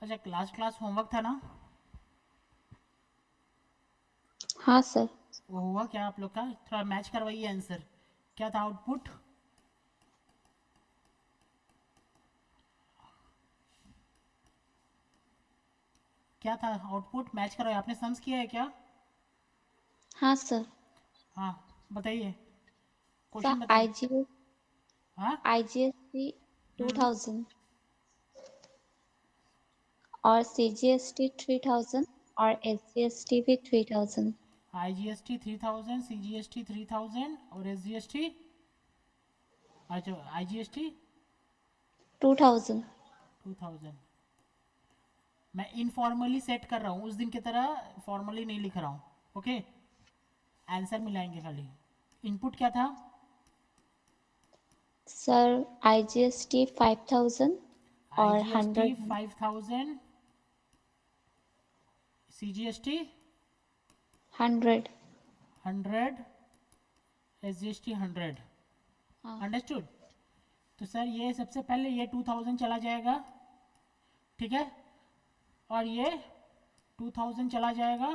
अच्छा, class homework था ना? हाँ सर। वो हुआ क्या आप लोग का? थोड़ा मैच करवाइए आंसर। क्या था आउटपुट? क्या था आउटपुट? मैच करवाइए। आपने सम्स किया है क्या? हाँ सर। हाँ, बताइए, सर क्वेश्चन बताइए। हाँ। IGST हम्म। 2000 और CGST 3000 और SGST भी 3000। IGST 3000, CGST 3000 और SGST? अच्छा, IGST 2000। 2000। मैं इनफॉर्मली सेट कर रहा हूँ, उस दिन की तरह फॉर्मली नहीं लिख रहा हूँ। ओके, आंसर मिलाएंगे खाली। इनपुट क्या था? सर IGST 5000 और IGST 100। 5000, CGST 100। 100, SGST 100। हाँ अंडरस्टूड। तो सर ये सबसे पहले ये 2000 चला जाएगा, ठीक है? और ये 2000 चला जाएगा,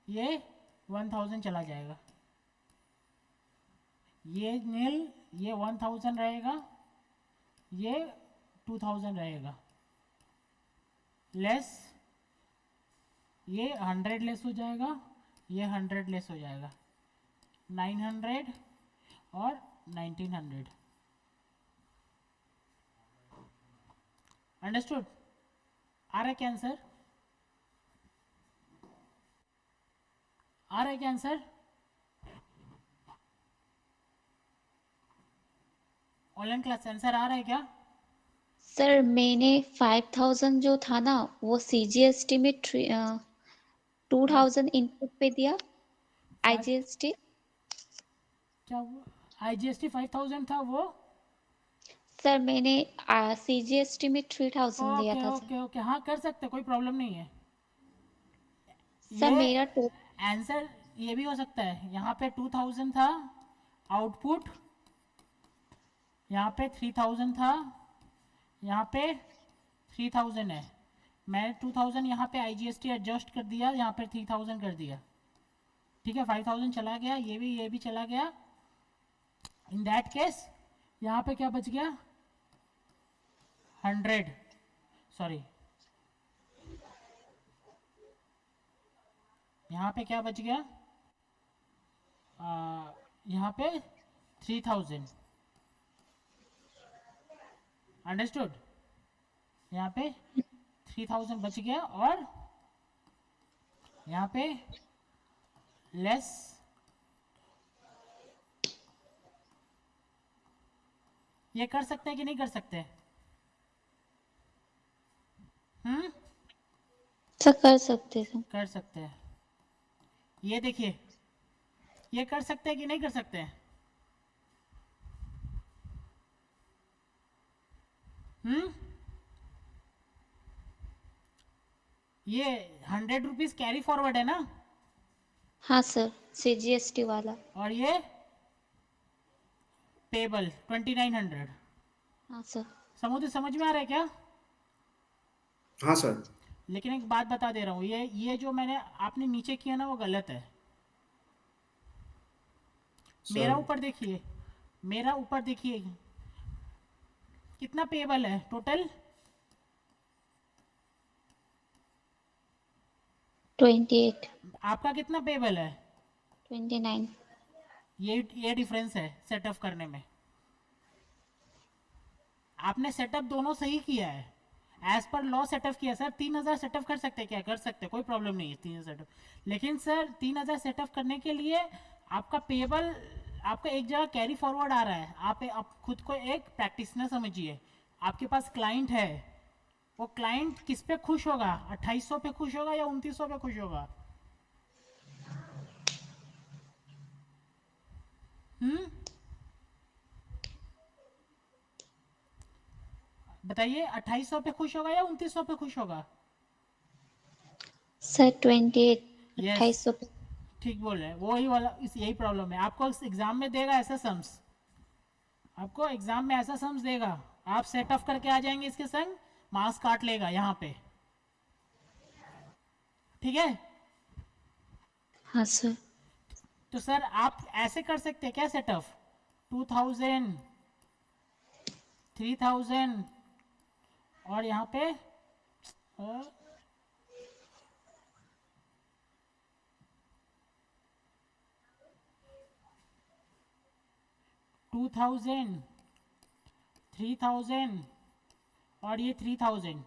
ये 1000 चला जाएगा। ये नील, ये 1000 रहेगा, ये 2000 रहेगा। लेस, ये 100 लेस हो जाएगा, ये 100 लेस हो जाएगा। 900 और 1900। अंडरस्टूड? आ रहा है क्या आंसर? आ रहा है क्या आंसर? ऑनलाइन क्लास आंसर आ रहा है क्या? सर, मैंने 5000 जो था ना वो CGST में 2000 इनपुट पे दिया। फाइव? IGST। क्या वो IGST 5000 था वो? सर मैंने CGST में 3000 दिया ओके था सर। ओके ओके, हाँ कर सकते, कोई प्रॉब्लम नहीं है। सर ये मेरा आंसर ये भी हो सकता है, यहाँ पे 2000 था आउटपुट, यहाँ पे 3000 था, यहाँ पे 3000 है। मैं 2000 यहाँ पे IGST एडजस्ट कर दिया, यहाँ पे 3000 कर दिया, ठीक है? 5000 चला गया, ये भी चला गया। इन दैट केस यहाँ पे क्या बच गया? 100, सॉरी, यहाँ पे क्या बच गया? यहाँ पे 3000। अंडरस्टूड? यहाँ पे 3000 बच गया, और यहाँ पे लेस। ये कर सकते हैं कि नहीं कर सकते? हम्म? सर कर सकते सर। कर सकते हैं। ये देखिए, ये कर सकते हैं कि नहीं कर सकते हैं? हम्म? ये 100 रुपीज़ कैरी फॉरवर्ड है ना? हाँ सर, CGST वाला। और ये पेबल 2900। हाँ सर। समुद्र समझ में आ रहा है क्या? हाँ सर। लेकिन एक बात बता दे रहा हूँ, ये जो मैंने आपने नीचे किया ना वो गलत है। मेरा सर ऊपर देखिए, मेरा ऊपर देखिए, कितना पेबल है टोटल? 28। आपका कितना पेबल है? 29। ये डिफरेंस है सेटअप करने में। आपने सेटअप दोनों सही किया है, एज पर लॉ सेटअप किया। सर 3000 सेटअप कर सकते हैं क्या? कर सकते, कोई प्रॉब्लम नहीं है 3000 सेटअप। लेकिन सर 3000 सेटअप करने के लिए आपका पेबल, आपका एक जगह कैरी फॉरवर्ड आ रहा है। आप खुद को एक प्रैक्टिसनर समझिए। आपके पास क्लाइंट है, वो क्लाइंट किस पे खुश होगा? 2800 पे खुश होगा या 2900 पे खुश होगा? हम्म? बताइए, 2800 पे खुश होगा या 2900 पे खुश होगा? सर 28। यस, 2800 पे। ठीक बोल रहे हैं, वही वाला यही प्रॉब्लम है। आपको एग्जाम में देगा ऐसा सम्स, आपको एग्जाम में ऐसा सम्स देगा, आप सेट ऑफ करके आ जाएंगे इसके संग, मार्क्स काट लेगा यहाँ पे। ठीक है। हाँ सर। तो सर आप ऐसे कर सकते हैं क्या सेटअप, 2000, 3000 और यहाँ पे 2000, 3000 और ये 3000,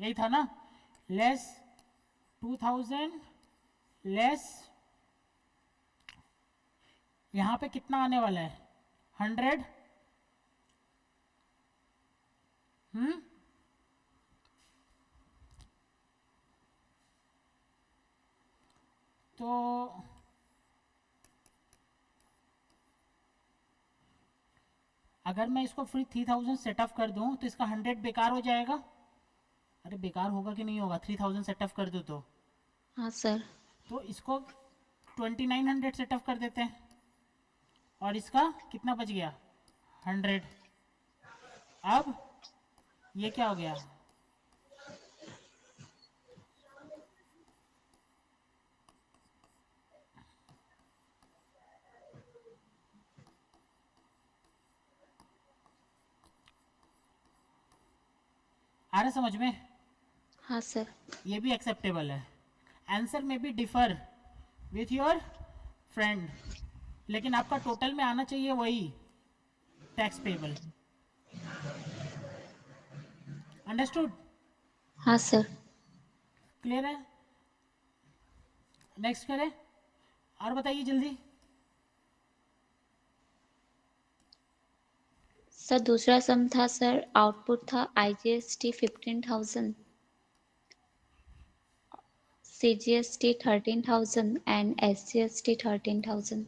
यही था ना, लेस 2000 लेस यहाँ पे कितना आने वाला है, 100, तो अगर मैं इसको फिर 3000 सेटअप कर दूं तो इसका 100 बेकार हो जाएगा। अरे बेकार होगा कि नहीं होगा, 3000 सेटअप कर दूं हाँ सर। तो इसको 2900 सेटअप कर देते हैं और इसका कितना बच गया, 100। अब ये क्या हो गया, आ रहा समझ में? हाँ सर। ये भी एक्सेप्टेबल है। आंसर में भी डिफर विथ योर फ्रेंड, लेकिन आपका टोटल में आना चाहिए वही टैक्स पेबल। अंडरस्टूड? हाँ सर। क्लियर है? नेक्स्ट करें और बताइए जल्दी। सर दूसरा सम था सर, आउटपुट था IGST 15,000, CGST 13,000 and SGST 13,000।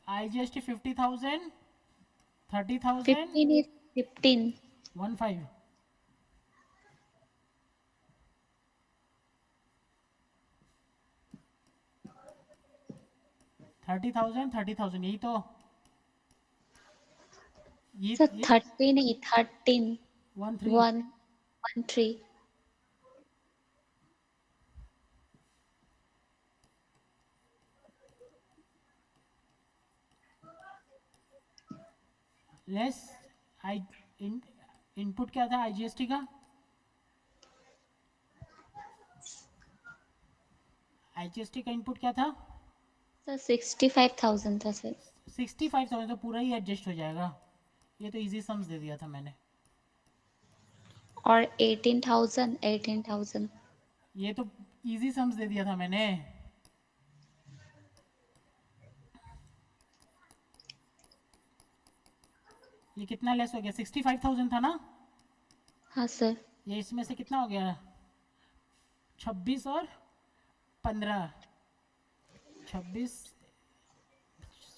IGST 50,000, 30,000, 15 is 15। 15, 30,000, 30,000, यही तो, सर ये 30 नहीं, 13, 13, 113। लेस आई इनपुट क्या था आईजीएसटी का, आईजीएसटी का इनपुट क्या था, सर 65,000 था सर। 65,000, तो पूरा ही एडजस्ट हो जाएगा, ये तो इजी सम्स दे दिया था मैंने। और 18,000, 18,000। ये तो इजी सम्स दे दिया था मैंने। ये कितना लेस हो गया, 65,000 था ना, हाँ सर। ये इसमें से कितना हो गया, 26 और 15, 26,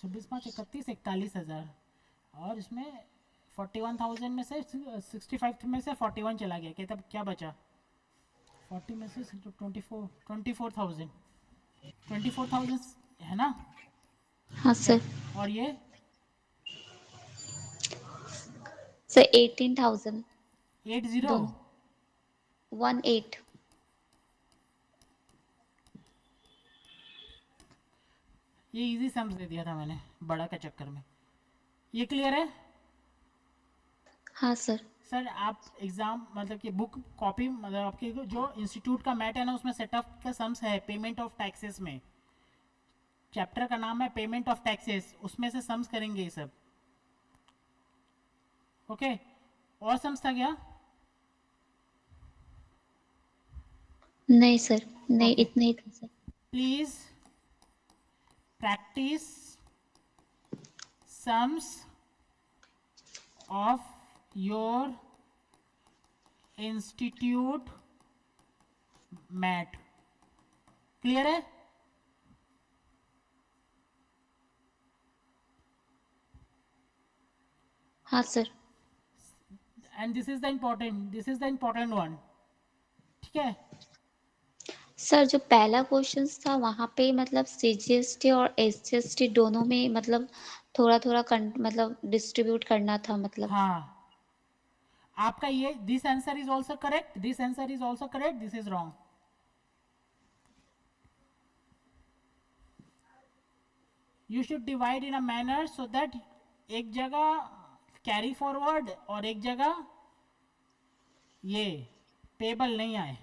26 5 31, 41,000 और इसमें 41,000 में से 65 में से 41 चला गया, क्या तब क्या बचा, 40 में से 24,000, 24,000 है ना। हाँ सर। और ये सर 18,000 80, दोनों, 18। ये इजी सम्स दे दिया था मैंने बड़ा के चक्कर में। ये क्लियर है? हाँ सर। सर आप एग्ज़ाम मतलब कि बुक कॉपी मतलब आपके जो इंस्टीट्यूट का मैट है ना उसमें सेटअप का सम्स है पेमेंट ऑफ टैक्सेस में, चैप्टर का नाम है पेमेंट ऑफ टैक्सेस, उसमें से सम्स करेंगे ये सब। ओके, और सम्स था क्या? नहीं सर, नहीं ओके, इतने ही था sir. Please practice sums of your institute mat. Clear है? हाँ sir. And this is the important one, ठीक है। सर जो पहला क्वेश्चन था वहाँ पे मतलब CGST और SGST दोनों में मतलब थोड़ा थोड़ा मतलब डिस्ट्रीब्यूट करना था मतलब। हाँ, आपका ये this answer is also correct, this answer is also correct, this is wrong. You should divide in a manner so that एक जगह कैरी फॉरवर्ड और एक जगह ये पेबल नहीं आए.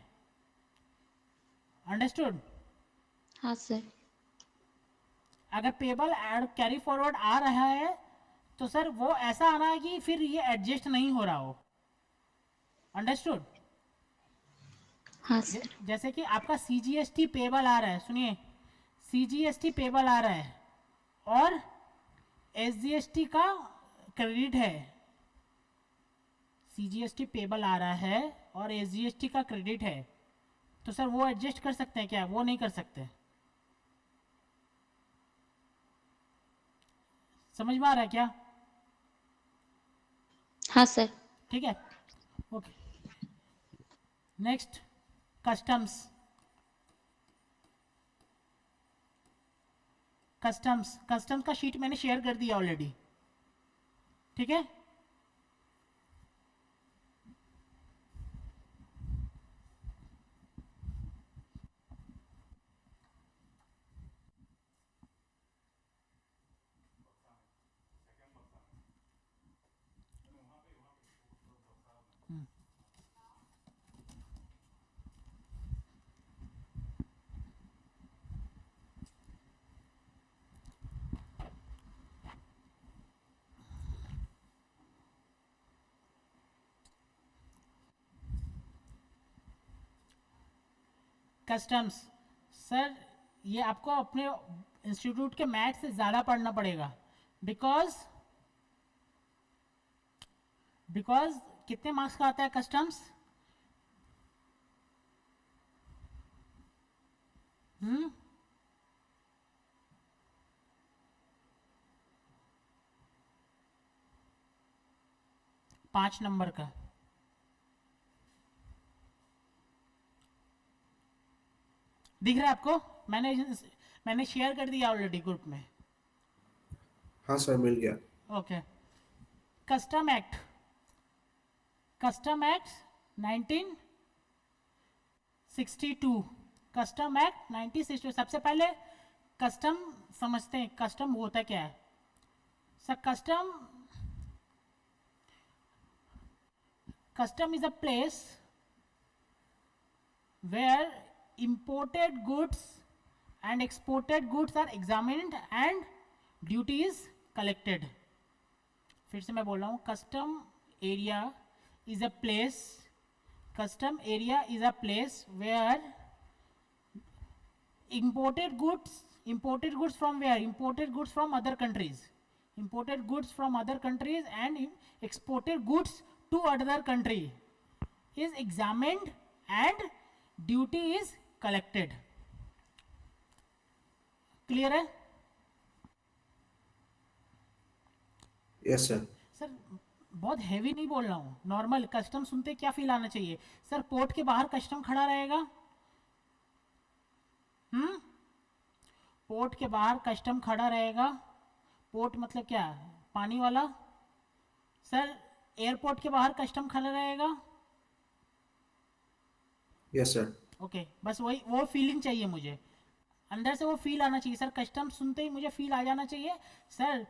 अंडरस्टूड? हाँ सर. अगर पेबल एड कैरी फॉरवर्ड आ रहा है तो सर वो ऐसा आना है कि फिर ये एडजस्ट नहीं हो रहा हो. अंडरस्टूड? हाँ सर. जैसे कि आपका CGST पेबल आ रहा है, सुनिए, CGST पेबल आ रहा है और SGST का क्रेडिट है. CGST पेबल आ रहा है और SGST का क्रेडिट है, तो सर वो एडजस्ट कर सकते हैं क्या? वो नहीं कर सकते. समझ में आ रहा है क्या? हाँ सर. ठीक है, ओके. Next, customs. कस्टम्स का शीट मैंने शेयर कर दिया ऑलरेडी. ठीक है. कस्टम्स सर ये आपको अपने इंस्टीट्यूट के मैथ से ज़्यादा पढ़ना पड़ेगा. बिकॉज कितने मार्क्स का आता है कस्टम्स? 5 नंबर का. दिख रहा है आपको? मैंने शेयर कर दिया ऑलरेडी ग्रुप में. हाँ सर, मिल गया. Okay. Custom act 1962. Custom act 1962. सबसे पहले कस्टम समझते हैं. कस्टम होता क्या है sir? Custom is a place where imported goods and exported goods are examined and duty is collected. फिर से मैं बोल रहा हूँ, custom area is a place where imported goods from where? Imported goods from other countries and exported goods to other country is examined and duty is collected. Clear है? Yes sir. Sir बहुत heavy नहीं बोल रहा हूँ, normal. Custom सुनते क्या feel आना चाहिए सर? पोर्ट के बाहर कस्टम खड़ा रहेगा. पोर्ट के बाहर कस्टम खड़ा रहेगा. पोर्ट मतलब क्या? पानी वाला. सर एयरपोर्ट के बाहर कस्टम खड़ा रहेगा. Yes sir. ओके, बस वही वो फीलिंग चाहिए मुझे. अंदर से वो फील आना चाहिए सर. कस्टम सुनते ही मुझे फील आ जाना चाहिए सर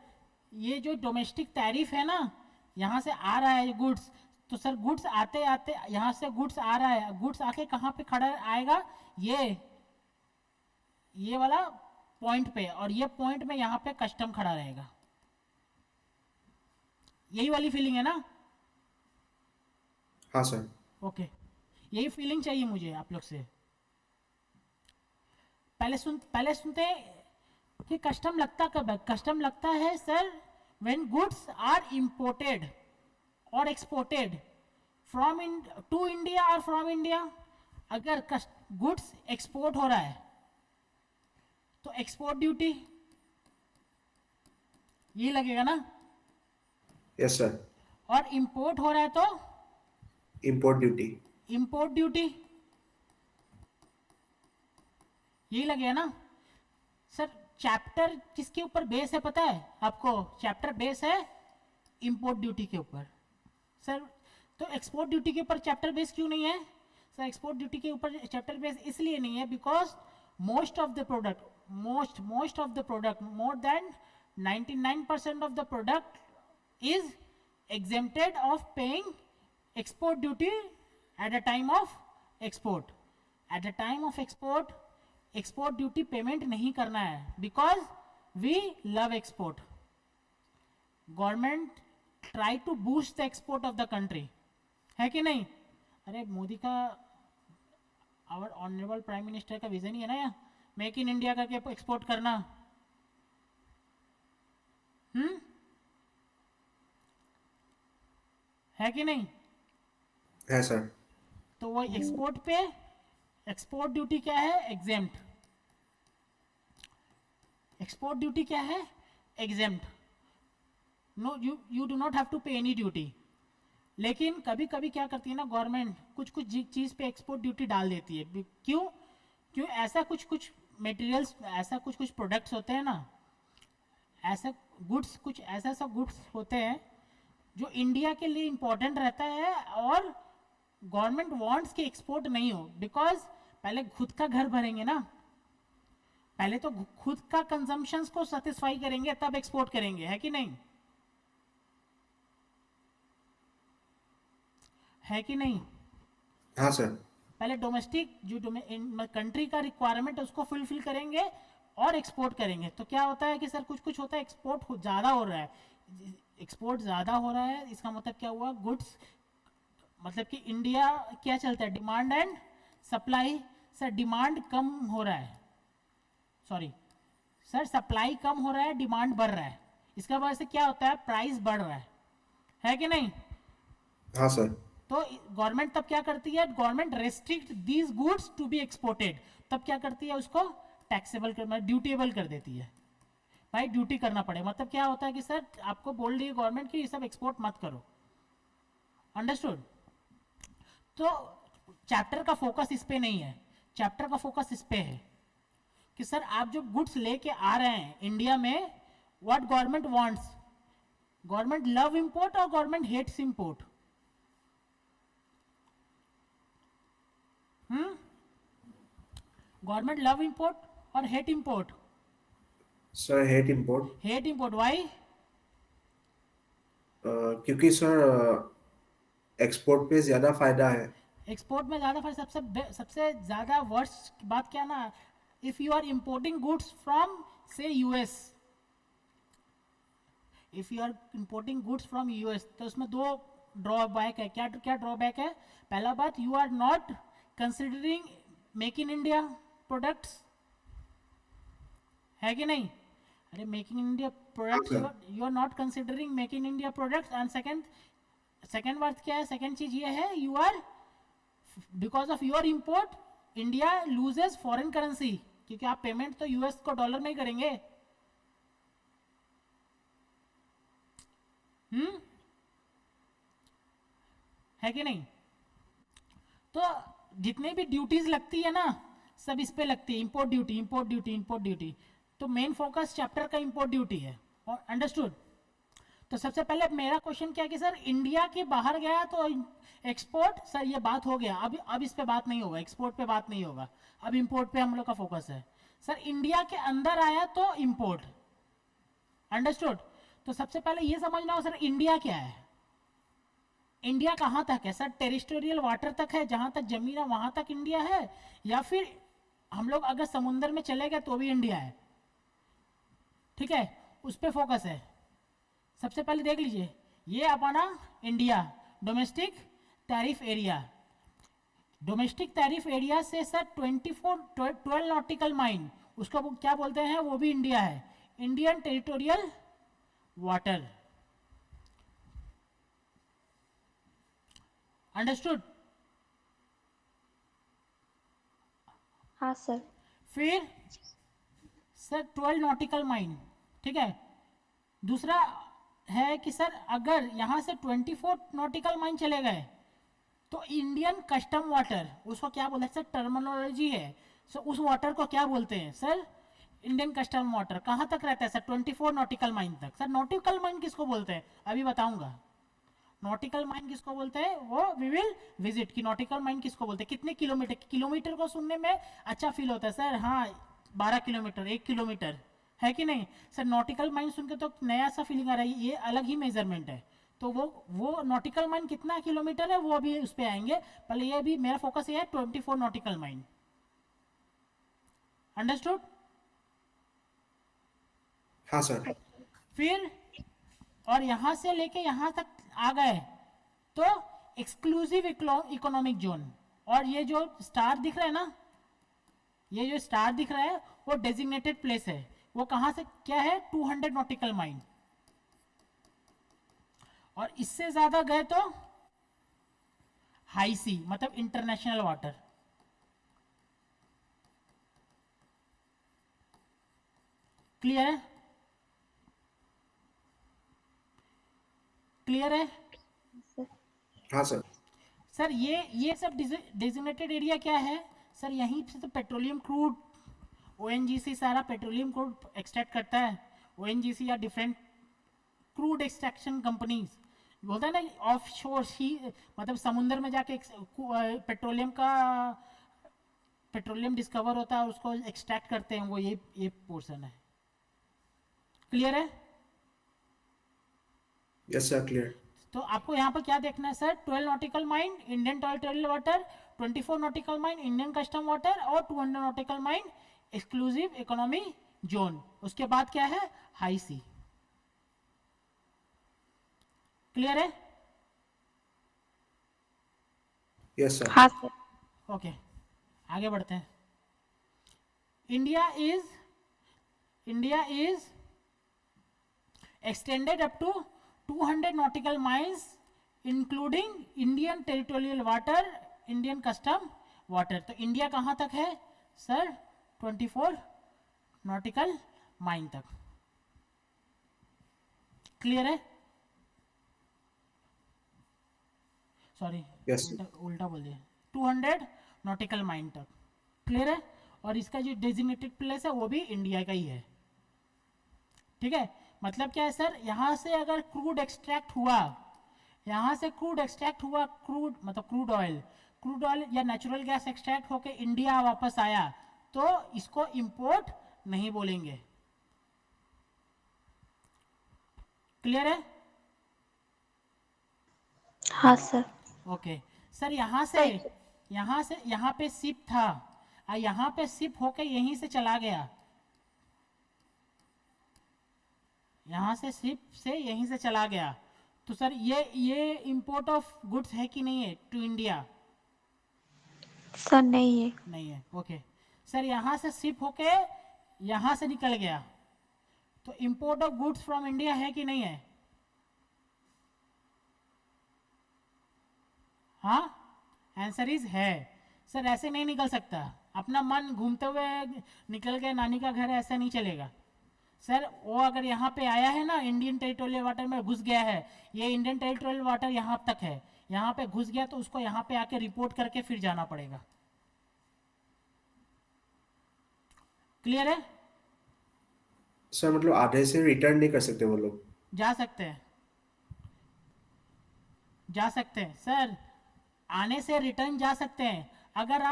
ये जो डोमेस्टिक टैरिफ है ना, यहाँ से आ रहा है गुड्स, तो सर गुड्स आते आते यहाँ से गुड्स आ रहा है, गुड्स आके कहाँ पे खड़ा आएगा? ये वाला पॉइंट पे, और ये पॉइंट में यहाँ पे कस्टम खड़ा रहेगा. यही वाली फीलिंग है ना? हाँ सर. ओके, यही फीलिंग चाहिए मुझे आप लोग से. पहले सुनते कि कस्टम लगता कब है? कस्टम लगता है sir when goods are imported और एक्सपोर्टेड फ्रॉम टू इंडिया और फ्रॉम इंडिया. अगर गुड्स एक्सपोर्ट हो रहा है तो एक्सपोर्ट ड्यूटी ये लगेगा ना? Yes sir. और इंपोर्ट हो रहा है तो इंपोर्ट ड्यूटी. इंपोर्ट ड्यूटी यही लगेगा ना? सर चैप्टर किसके ऊपर बेस है पता है आपको? चैप्टर बेस है इंपोर्ट ड्यूटी के ऊपर. सर तो एक्सपोर्ट ड्यूटी के ऊपर चैप्टर बेस क्यों नहीं है? सर एक्सपोर्ट ड्यूटी के ऊपर चैप्टर बेस इसलिए नहीं है because most of the product most of the product, more than 99% of the product is exempted of paying export duty at the time of export. At the time of export duty payment नहीं करना है, because we love export. Government try to boost the export of the country, है कि नहीं? अरे मोदी का, our honourable prime minister का vision ही है ना यार, मेक इन इंडिया का एक्सपोर्ट करना. है कि नहीं? है सर. तो वो एक्सपोर्ट पे एक्सपोर्ट ड्यूटी क्या है? एग्जेम्प्ट. एक्सपोर्ट ड्यूटी क्या है? Exempt. No, you do not have to pay any duty. लेकिन कभी कभी क्या करती है ना गवर्नमेंट, कुछ कुछ चीज़ पे एक्सपोर्ट ड्यूटी डाल देती है. क्यों ऐसा कुछ मटेरियल्स, ऐसा कुछ प्रोडक्ट्स होते हैं ना, ऐसा गुड्स, कुछ ऐसा गुड्स होते हैं जो इंडिया के लिए इम्पोर्टेंट रहता है और गवर्नमेंट वांट्स कि एक्सपोर्ट नहीं हो. बिकॉज पहले खुद का घर भरेंगे ना, पहले तो खुद का कंजम्पशंस को सेटिस्फाई करेंगे तब एक्सपोर्ट करेंगे, है कि नहीं? है कि नहीं? हाँ सर. पहले डोमेस्टिक जो कंट्री का रिक्वायरमेंट है उसको फुलफिल करेंगे और एक्सपोर्ट करेंगे. तो क्या होता है कि सर कुछ होता है एक्सपोर्ट ज़्यादा हो रहा है. एक्सपोर्ट ज़्यादा हो रहा है इसका मतलब क्या हुआ? गुड्स, मतलब कि इंडिया क्या चलता है? Demand and supply. Sir demand कम हो रहा है, सॉरी सर, सप्लाई कम हो रहा है, डिमांड बढ़ रहा है. इसका वजह से क्या होता है? प्राइस बढ़ रहा है कि नहीं? हाँ सर. तो गवर्नमेंट तब क्या करती है? Government restrict these goods to be exported. तब क्या करती है? उसको टैक्सेबल कर, ड्यूटेबल कर देती है. भाई ड्यूटी करना पड़े, मतलब क्या होता है कि सर आपको बोल रही है गवर्नमेंट कि ये सब एक्सपोर्ट मत करो. अंडरस्टूड? तो चैप्टर का फोकस इस पे नहीं है, चैप्टर का फोकस इस पे है कि सर आप जो गुड्स लेके आ रहे हैं इंडिया में, what government wants. Government love import और government hates import. Government love import और hate import. Sir hate import. Hate import. Why? क्योंकि सर एक्सपोर्ट पे ज़्यादा फायदा है. एक्सपोर्ट में ज़्यादा फायदा. सबसे ज़्यादा वर्स्ट बात क्या ना, if you are importing goods from से US, if you are importing goods from US, तो उसमें दो ड्रॉबैक है. क्या क्या ड्रॉबैक है? पहला बात, you are not considering make in India products, है कि नहीं? अरे make in India products, you are not considering make in India products. And second बात क्या है? सेकेंड चीज ये है, you are, because of your import India loses foreign currency, क्योंकि आप पेमेंट तो यूएस को डॉलर में ही करेंगे. है कि नहीं? तो जितने भी ड्यूटीज लगती है ना, सब इस पे लगती है. Import duty, import duty, import duty. तो मेन फोकस चैप्टर का इंपोर्ट ड्यूटी है. और अंडरस्टूड? तो सबसे पहले मेरा क्वेश्चन क्या है कि सर इंडिया के बाहर गया तो एक्सपोर्ट, सर ये बात हो गया. अब इस पे बात नहीं होगा, एक्सपोर्ट पे बात नहीं होगा. अब इंपोर्ट पे हम लोग का फोकस है. सर इंडिया के अंदर आया तो इंपोर्ट. अंडरस्टूड? तो सबसे पहले ये समझना हो सर इंडिया क्या है. इंडिया कहाँ तक है? सर टेरिटोरियल वाटर तक है, जहाँ तक जमीन है वहाँ तक इंडिया है, या फिर हम लोग अगर समुंदर में चले गए तो भी इंडिया है? ठीक है, उस पर फोकस है. सबसे पहले देख लीजिए, ये अपना India domestic tariff area. Domestic tariff area से सर 12 नॉटिकल माइल, उसको क्या बोलते हैं? वो भी इंडिया है. Indian territorial water. अंडरस्टूड? हाँ सर. फिर सर 12 नॉटिकल माइल, ठीक है. दूसरा है कि सर अगर यहाँ से 24 नॉटिकल माइल चले गए तो इंडियन कस्टम वाटर, उसको क्या बोलते हैं सर? टर्मिनोलॉजी है. सो उस वाटर को क्या बोलते हैं सर? Indian custom water. कहाँ तक रहता है सर? 24 नॉटिकल माइल तक. सर नॉटिकल माइल किसको बोलते हैं अभी बताऊंगा. नॉटिकल माइन किसको बोलते हैं वो वी विल विजिट. कि नॉटिकल माइन किसको बोलते हैं, कितने किलोमीटर. किलोमीटर को सुनने में अच्छा फील होता है सर. हाँ 12 किलोमीटर, 1 किलोमीटर, है कि नहीं सर? नॉटिकल माइल सुन के तो नया सा फीलिंग आ रहा है, ये अलग ही मेजरमेंट है। तो वो नॉटिकल माइल कितना किलोमीटर है वो अभी उस पर आएंगे, पहले ये अभी मेरा फोकस ये है 24 नॉटिकल माइल। अंडरस्टूड? हाँ सर। फिर और यहां से लेके यहां तक आ गए तो एक्सक्लूसिव इकोनॉमिक जोन, और ये जो स्टार दिख रहा है ना, ये जो स्टार दिख रहा है वो डेजिग्नेटेड प्लेस है। वो कहां से क्या है? 200 नॉटिकल माइल, और इससे ज्यादा गए तो हाई सी, मतलब इंटरनेशनल वाटर। क्लियर है? क्लियर है हाँ सर। सर? ये सब डेजिग्नेटेड एरिया क्या है सर? यहीं से तो पेट्रोलियम क्रूड, ओएनजीसी सारा पेट्रोलियम क्रूड एक्सट्रैक्ट करता है। ओएनजीसी या डिफरेंट क्रूड एक्सट्रैक्शन कंपनीज बोलता है ना, ऑफ शोर ही, मतलब समुद्र में जाके पेट्रोलियम डिस्कवर होता है और उसको एक्सट्रैक्ट करते हैं, वो ये पोर्शन है। क्लियर है? Yes sir, clear. तो आपको यहाँ पर क्या देखना है sir? 12 nautical mile Indian territorial water, 24 nautical mile Indian custom water, और 200 nautical mile exclusive economy zone. उसके बाद क्या है? हाई सी। क्लियर है? Yes sir. हाँ सर। ओके, आगे बढ़ते हैं। India is extended up to 200 nautical miles including Indian territorial water, Indian custom water। तो इंडिया कहाँ तक है सर? 24 नॉटिकल माइल तक। क्लियर है? Sorry, yes. उल्टा बोल दिया, 200 नॉटिकल माइल तक। क्लियर है? और इसका जो डेजिग्नेटेड प्लेस है वो भी इंडिया का ही है। ठीक है? मतलब क्या है सर? यहां से अगर क्रूड एक्सट्रैक्ट हुआ, यहां से क्रूड एक्सट्रैक्ट हुआ, क्रूड मतलब क्रूड ऑयल या नेचुरल गैस एक्सट्रैक्ट होके इंडिया वापस आया, तो इसको इंपोर्ट नहीं बोलेंगे। क्लियर है? हाँ सर। ओके सर, यहाँ पे शिप था, यहाँ पे शिप होके यहीं से चला गया, यहाँ से शिप से यहीं से चला गया, तो सर ये इंपोर्ट ऑफ गुड्स है कि नहीं है टू इंडिया? सर नहीं है। नहीं है। ओके सर, यहाँ से शिप होके यहाँ से निकल गया, तो import of goods from India है कि नहीं है? हाँ, आंसर इज है। सर ऐसे नहीं निकल सकता, अपना मन घूमते हुए निकल गए नानी का घर, ऐसा नहीं चलेगा सर। वो अगर यहाँ पे आया है ना, इंडियन टेरिटोरियल वाटर में घुस गया है, ये इंडियन टेरिटोरियल वाटर यहाँ तक है, यहाँ पे घुस गया तो उसको यहाँ पे आके रिपोर्ट करके फिर जाना पड़ेगा। क्लियर है? सर मतलब आधे से रिटर्न नहीं कर सकते वो लोग? जा सकते हैं, जा सकते हैं सर, आने से रिटर्न जा सकते हैं। अगर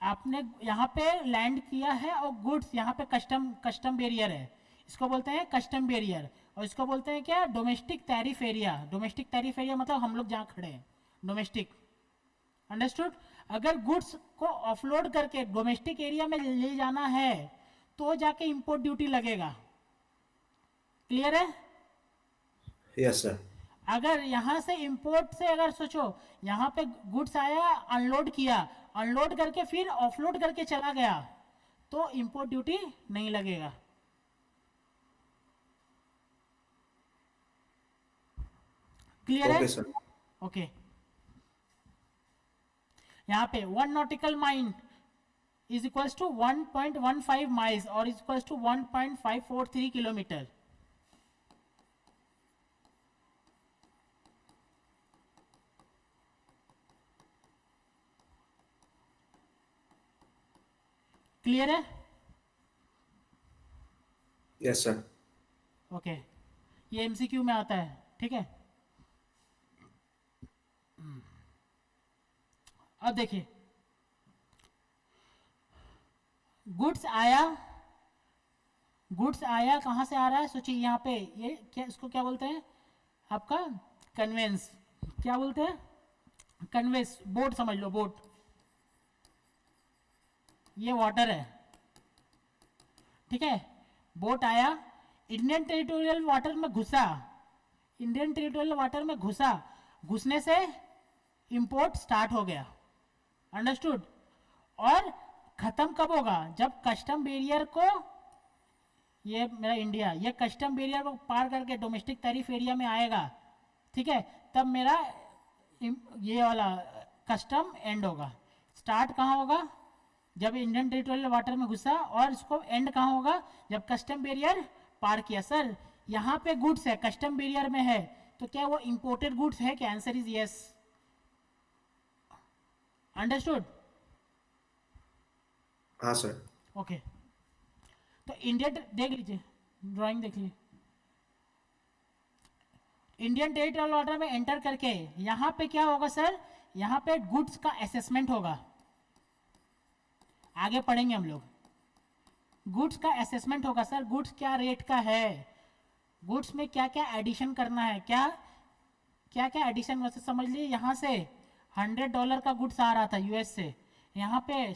आपने यहाँ पे लैंड किया है और गुड्स यहाँ पे कस्टम बैरियर है, इसको बोलते हैं कस्टम बैरियर, और इसको बोलते हैं क्या? Domestic tariff area. Domestic tariff area मतलब हम लोग जहाँ खड़े हैं, डोमेस्टिक। अंडरस्टूड? अगर गुड्स को ऑफलोड करके डोमेस्टिक एरिया में ले जाना है तो जाके इंपोर्ट ड्यूटी लगेगा। क्लियर है? Yes sir. अगर यहाँ से इंपोर्ट से अगर सोचो, यहाँ पे गुड्स आया, अनलोड किया, अनलोड करके फिर ऑफलोड करके चला गया, तो इंपोर्ट ड्यूटी नहीं लगेगा। क्लियर है? Okay sir. ओके, यहाँ पे 1 nautical mile is equals to 1.15 miles और is equals to 1.543 kilometre. Clear है? Yes sir. ओके, ये एमसीक्यू में आता है। ठीक है, अब देखिए, गुड्स आया, गुड्स आया कहाँ से आ रहा है? सोचिए यहाँ पे ये क्या, इसको क्या बोलते हैं आपका? कन्वेंस। क्या बोलते हैं? कन्वेंस। बोट समझ लो, बोट। ये वाटर है, ठीक है। बोट आया, इंडियन टेरिटोरियल वाटर में घुसा, इंडियन टेरिटोरियल वाटर में घुसा, घुसने से इंपोर्ट स्टार्ट हो गया। अंडरस्टूड? और खत्म कब होगा? जब कस्टम बैरियर को, ये मेरा इंडिया, ये कस्टम बैरियर को पार करके डोमेस्टिक टैरिफ एरिया में आएगा, ठीक है, तब मेरा ये वाला कस्टम एंड होगा। स्टार्ट कहाँ होगा? जब इंडियन टेरिटोरियल वाटर में घुसा, और इसको एंड कहाँ होगा? जब कस्टम बैरियर पार किया। सर यहाँ पे गुड्स है, कस्टम बैरियर में है, तो क्या वो इंपोर्टेड गुड्स है क्या? Answer is yes. अंडरस्टूड? हाँ सर। ओके, तो इंडियन, देख लीजिए, ड्राइंग देख लीजिए। इंडियन टेरिटोरियल वाटर में एंटर करके यहाँ पे क्या होगा सर? यहाँ पे गुड्स का असेसमेंट होगा। आगे पढ़ेंगे हम लोग। गुड्स का असेसमेंट होगा सर, गुड्स क्या रेट का है, गुड्स में क्या क्या एडिशन करना है, क्या क्या क्या एडिशन। वैसे समझ लीजिए यहाँ से $100 का गुड्स आ रहा था यूएस से, यहाँ पे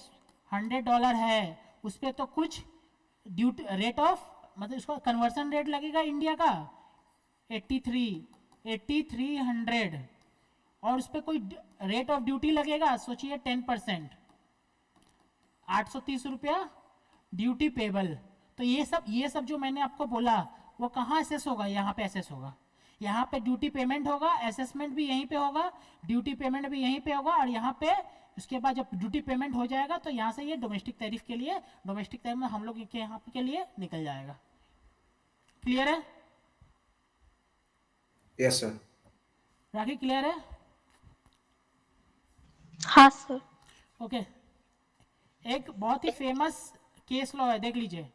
$100 है, उस पर तो कुछ ड्यूटी रेट ऑफ, मतलब इसका कन्वर्सन रेट लगेगा इंडिया का 8300, और उस पर कोई रेट ऑफ ड्यूटी लगेगा, सोचिए 10%, 830 रुपया ड्यूटी पेबल। तो ये सब जो मैंने आपको बोला वो कहाँ असेस होगा? यहाँ पे असेस होगा। यहाँ पे ड्यूटी पेमेंट होगा, असेसमेंट भी यहीं पे होगा, ड्यूटी पेमेंट भी यहीं पे होगा, और यहाँ पे उसके बाद जब ड्यूटी पेमेंट हो जाएगा तो यहाँ से ये डोमेस्टिक टैरिफ के लिए, डोमेस्टिक टैरिफ में हम लोग के यहाँ के लिए निकल जाएगा। क्लियर है? Yes sir. राखी क्लियर है? हाँ सर। ओके, एक बहुत ही फेमस केस लॉ है, देख लीजिए।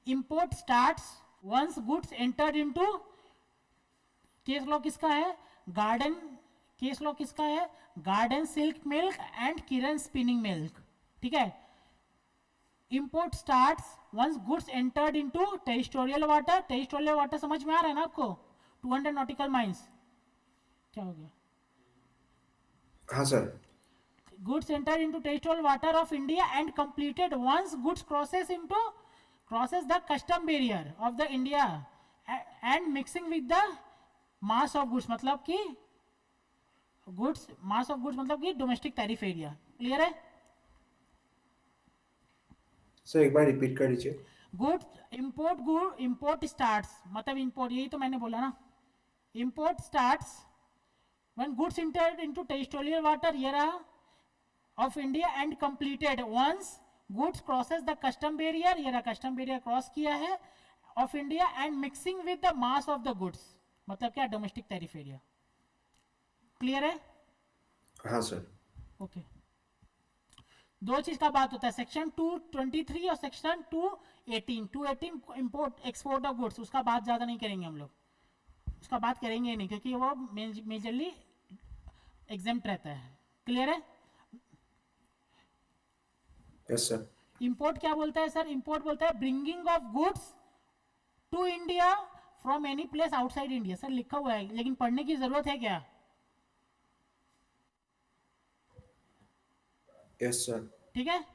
Import starts once goods entered into, case law किसका है? गार्डन। केस लॉ किसका है? Garden silk milk and Kiran spinning milk, ठीक है। Import starts once goods entered into territorial water. Territorial water समझ में आ रहा है ना आपको? 200 नॉटिकल माइल्स। क्या हो गया? हाँ sir. Goods entered into territorial water of India and completed once goods crosses the custom barrier of the India and mixing with the mass of goods, मतलब कि goods, mass of goods मतलब कि domestic tariff area। Clear है? Sir एक बार repeat कर दीजिए। Good import starts, मतलब import, यही तो मैंने बोला ना। Import starts when goods entered into territorial water, ये रहा, of India and completed once goods crosses the custom barrier, ये रहा custom barrier क्रॉस किया है, of India and mixing with the mass of the goods, मतलब क्या? Domestic tariff area. Clear है? हाँ सर। ओके, दो चीज का बात होता है, सेक्शन 223 और section 218। 218 import export of goods, उसका बात ज्यादा नहीं करेंगे हम लोग, उसका बात करेंगे ही नहीं, क्योंकि वो मेजरली एग्जेम्प्ट रहता है। क्लियर है? Yes sir. इंपोर्ट क्या बोलता है सर? इंपोर्ट बोलता है bringing of goods to India from any place outside India. Sir लिखा हुआ है, लेकिन पढ़ने की जरूरत है क्या? Yes sir. ठीक है,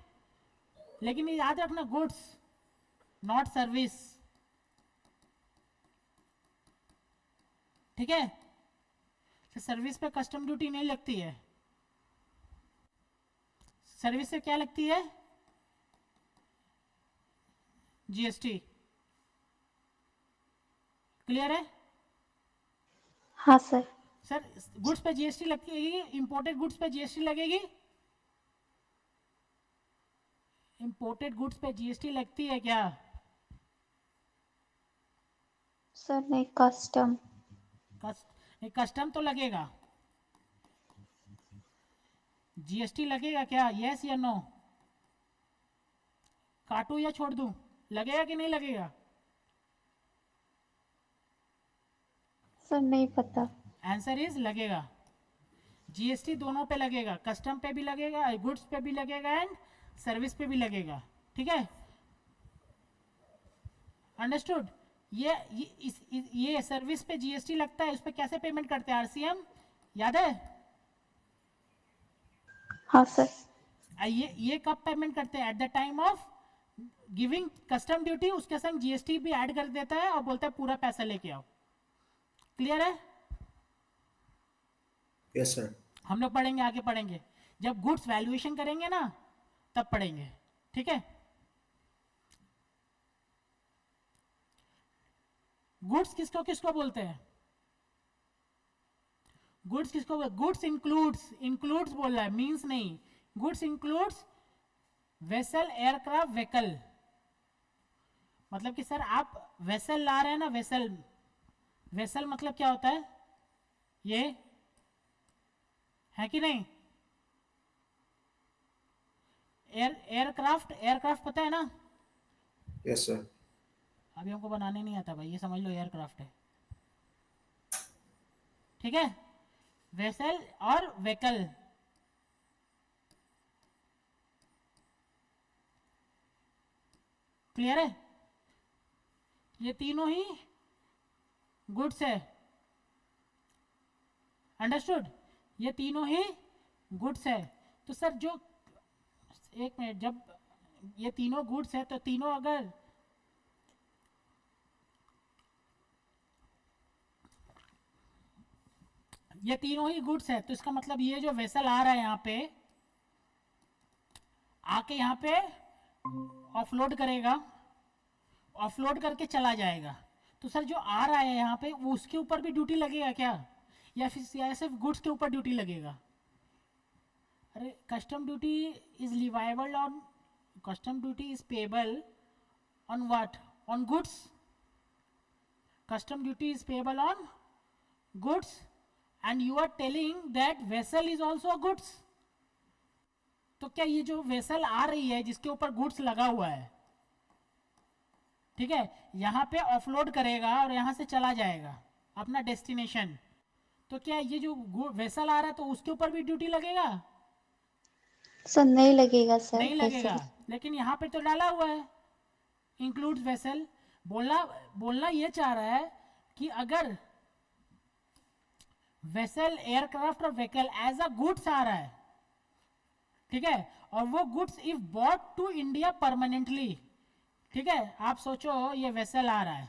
लेकिन ये याद रखना, गुड्स नॉट सर्विस, ठीक है। तो सर्विस पे कस्टम ड्यूटी नहीं लगती है, सर्विस से क्या लगती है? जीएसटी। क्लियर है? हाँ सर। सर गुड्स पे जीएसटी लगेगी, इंपोर्टेड गुड्स पे जीएसटी लगेगी? इंपोर्टेड गुड्स पे जीएसटी लगती है क्या? सर नहीं, कस्टम। कस्टम तो लगेगा, जीएसटी लगेगा क्या? यस या नो? काटू या छोड़ दूं? लगेगा कि नहीं लगेगा? सर नहीं पता। आंसर इज लगेगा। जीएसटी दोनों पे लगेगा, कस्टम पे भी लगेगा, गुड्स पे भी लगेगा एंड सर्विस पे भी लगेगा, ठीक है। अंडरस्टूड? ये सर्विस पे जीएसटी लगता है, उस पर कैसे पेमेंट करते हैं? आरसीएम, याद है? हाँ सर। ये कब पेमेंट करते हैं? Eight the time of giving custom duty, उसके संग जीएसटी भी ऐड कर देता है और बोलता है पूरा पैसा लेके आओ। क्लियर है? Yes sir. हम लोग पढ़ेंगे, आगे पढ़ेंगे, जब गुड्स वैल्यूएशन करेंगे ना तब पढ़ेंगे, ठीक है? गुड्स किसको किसको बोलते हैं? गुड्स किसको? गुड्स इंक्लूड्स बोल रहा है, मीन्स नहीं। Goods includes vessel, aircraft, vehicle. मतलब कि सर आप वेसल ला रहे हैं ना, वेसल, वेसल मतलब क्या होता है? ये है कि नहीं? एयरक्राफ्ट, एयरक्राफ्ट पता है ना? Yes sir. अभी हमको बनाने नहीं आता भाई, ये समझ लो एयरक्राफ्ट है, ठीक है? वेसल और व्हीकल, क्लियर है? ये तीनों ही गुड्स है, अंडरस्टूड? ये तीनों ही गुड्स है। तो सर जो, एक मिनट, जब ये तीनों गुड्स है तो तीनों, अगर ये तीनों ही गुड्स है तो इसका मतलब ये जो वेसल आ रहा है यहाँ पे, आके यहाँ पे ऑफलोड करेगा, ऑफलोड करके चला जाएगा। तो सर जो आ रहा है यहाँ पे, वो उसके ऊपर भी ड्यूटी लगेगा क्या, या फिर सिर्फ गुड्स के ऊपर ड्यूटी लगेगा? अरे custom duty is leviable on, custom duty is payable on what? On goods. Custom duty is payable on goods and you are telling that vessel is also goods. तो क्या ये जो वेसल आ रही है जिसके ऊपर गुड्स लगा हुआ है, ठीक है, यहाँ पे ऑफलोड करेगा और यहाँ से चला जाएगा अपना डेस्टिनेशन, तो क्या ये जो वेसल आ रहा है तो उसके ऊपर भी ड्यूटी लगेगा? सर नहीं लगेगा सर। नहीं लगेगा, लेकिन यहाँ पे तो डाला हुआ है इंक्लूड्स वेसल। बोलना ये चाह रहा है कि अगर वेसल, एयरक्राफ्ट और व्हीकल एज अ गुड्स आ रहा है, ठीक है, और वो goods if bought to India permanently, ठीक है, आप सोचो ये वेसल आ रहा है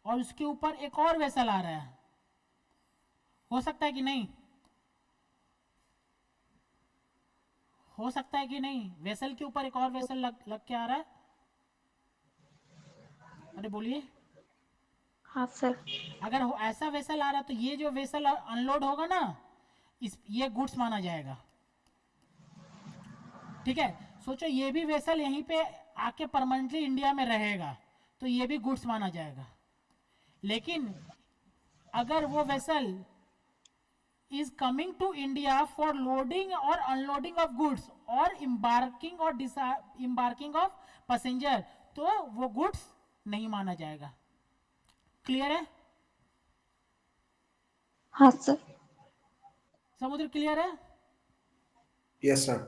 और उसके ऊपर एक और वेसल आ रहा है, हो सकता है कि नहीं? हो सकता है कि नहीं? वेसल के ऊपर एक और वेसल लग के आ रहा है। अरे बोलिए। हाँ सर। अगर ऐसा वेसल आ रहा है तो ये जो वेसल अनलोड होगा ना, ये गुड्स माना जाएगा, ठीक है? सोचो ये भी वेसल यहीं पे आके परमानेंटली इंडिया में रहेगा तो ये भी गुड्स माना जाएगा। लेकिन अगर वो vessel is coming to India for loading or unloading of goods or embarking or embarking of passenger, तो वो goods नहीं माना जाएगा। क्लियर है? हाँ सर। समुद्र क्लियर है? Yes sir.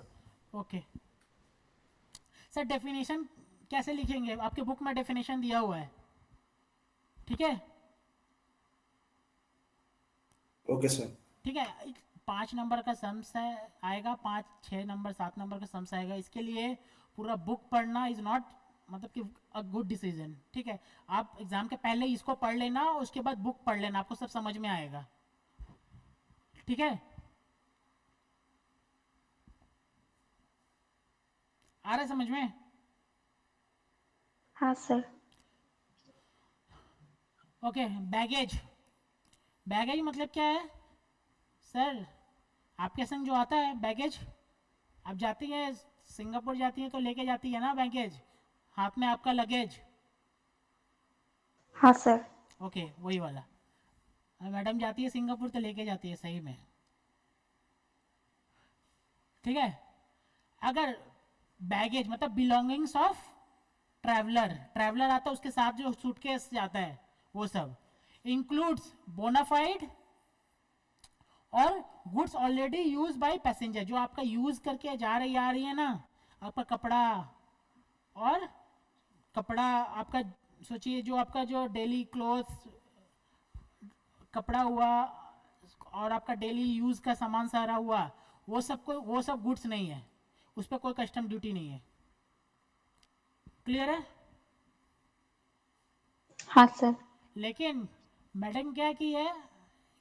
Okay sir, definition कैसे लिखेंगे? आपके बुक में डेफिनेशन दिया हुआ है, ठीक है? Okay sir. ठीक है, 5 नंबर का सम्स है, आएगा 5, 6 नंबर, 7 नंबर का सम्स आएगा। इसके लिए पूरा बुक पढ़ना इज नॉट मतलब कि अ गुड डिसीजन, ठीक है? आप एग्जाम के पहले इसको पढ़ लेना, उसके बाद बुक पढ़ लेना, आपको सब समझ में आएगा, ठीक है? आ रहा है समझ में? हाँ सर। Okay, baggage. बैगेज मतलब क्या है सर? आपके संग जो आता है बैगेज, आप जाती हैं सिंगापुर जाती हैं तो लेके जाती है ना बैगेज, हाथ में आपका लगेज। हाँ सर। ओके, वही वाला। मैडम जाती है सिंगापुर तो लेके जाती है सही में, ठीक है? अगर बैगेज मतलब बिलोंगिंग्स ऑफ ट्रैवलर, ट्रैवलर आता है उसके साथ जो सूटकेस जाता है वो सब इंक्लूड्स बोनाफाइड और goods already use by passenger, जो आपका यूज करके जा रही आ रही है ना, आपका कपड़ा और कपड़ा आपका, सोचिए जो आपका जो डेली क्लोथ्स कपड़ा हुआ और आपका डेली यूज़ का सामान सारा हुआ, वो सब गुड्स नहीं है, उस पर कोई कस्टम ड्यूटी नहीं है। क्लियर है? हाँ सर। लेकिन मैडम क्या की है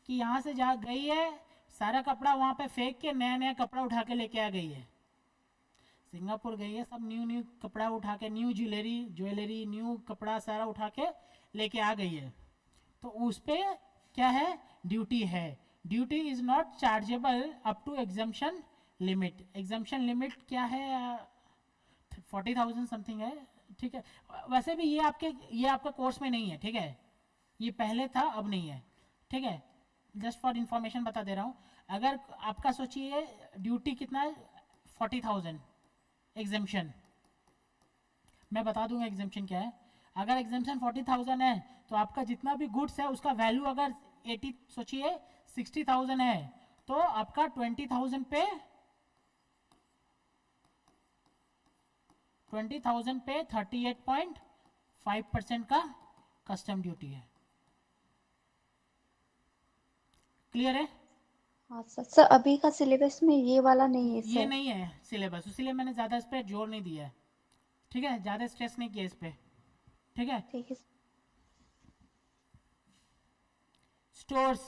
कि यहाँ से जा गई है, सारा कपड़ा वहाँ पे फेंक के नया नया कपड़ा उठा के लेके आ गई है। सिंगापुर गई है, सब न्यू न्यू कपड़ा उठा के, न्यू ज्वेलरी न्यू कपड़ा सारा उठा के लेके आ गई है। तो उस पर क्या है, ड्यूटी है। Duty is not chargeable up to exemption limit. Exemption limit क्या है, 40,000 समथिंग है। ठीक है, वैसे भी ये आपका कोर्स में नहीं है, ठीक है, ये पहले था अब नहीं है, ठीक है, जस्ट फॉर इंफॉर्मेशन बता दे रहा हूँ। अगर आपका सोचिए ड्यूटी कितना है, 40,000 एग्जाम्शन, मैं बता दूंगा एग्जाम्शन क्या है। अगर एग्जाम्शन 40,000 है तो आपका जितना भी गुड्स है उसका वैल्यू अगर 80, सोचिए 60,000 है, तो आपका 20,000 पे 38.5% का कस्टम ड्यूटी है। क्लियर है? हाँ सर। सर अभी का सिलेबस में ये वाला नहीं है ये सर। नहीं है सिलेबस, इसीलिए मैंने ज़्यादा इस पर जोर नहीं दिया है, ठीक है, ज़्यादा स्ट्रेस नहीं किया इस पर, ठीक है। ठीक है। स्टोर्स,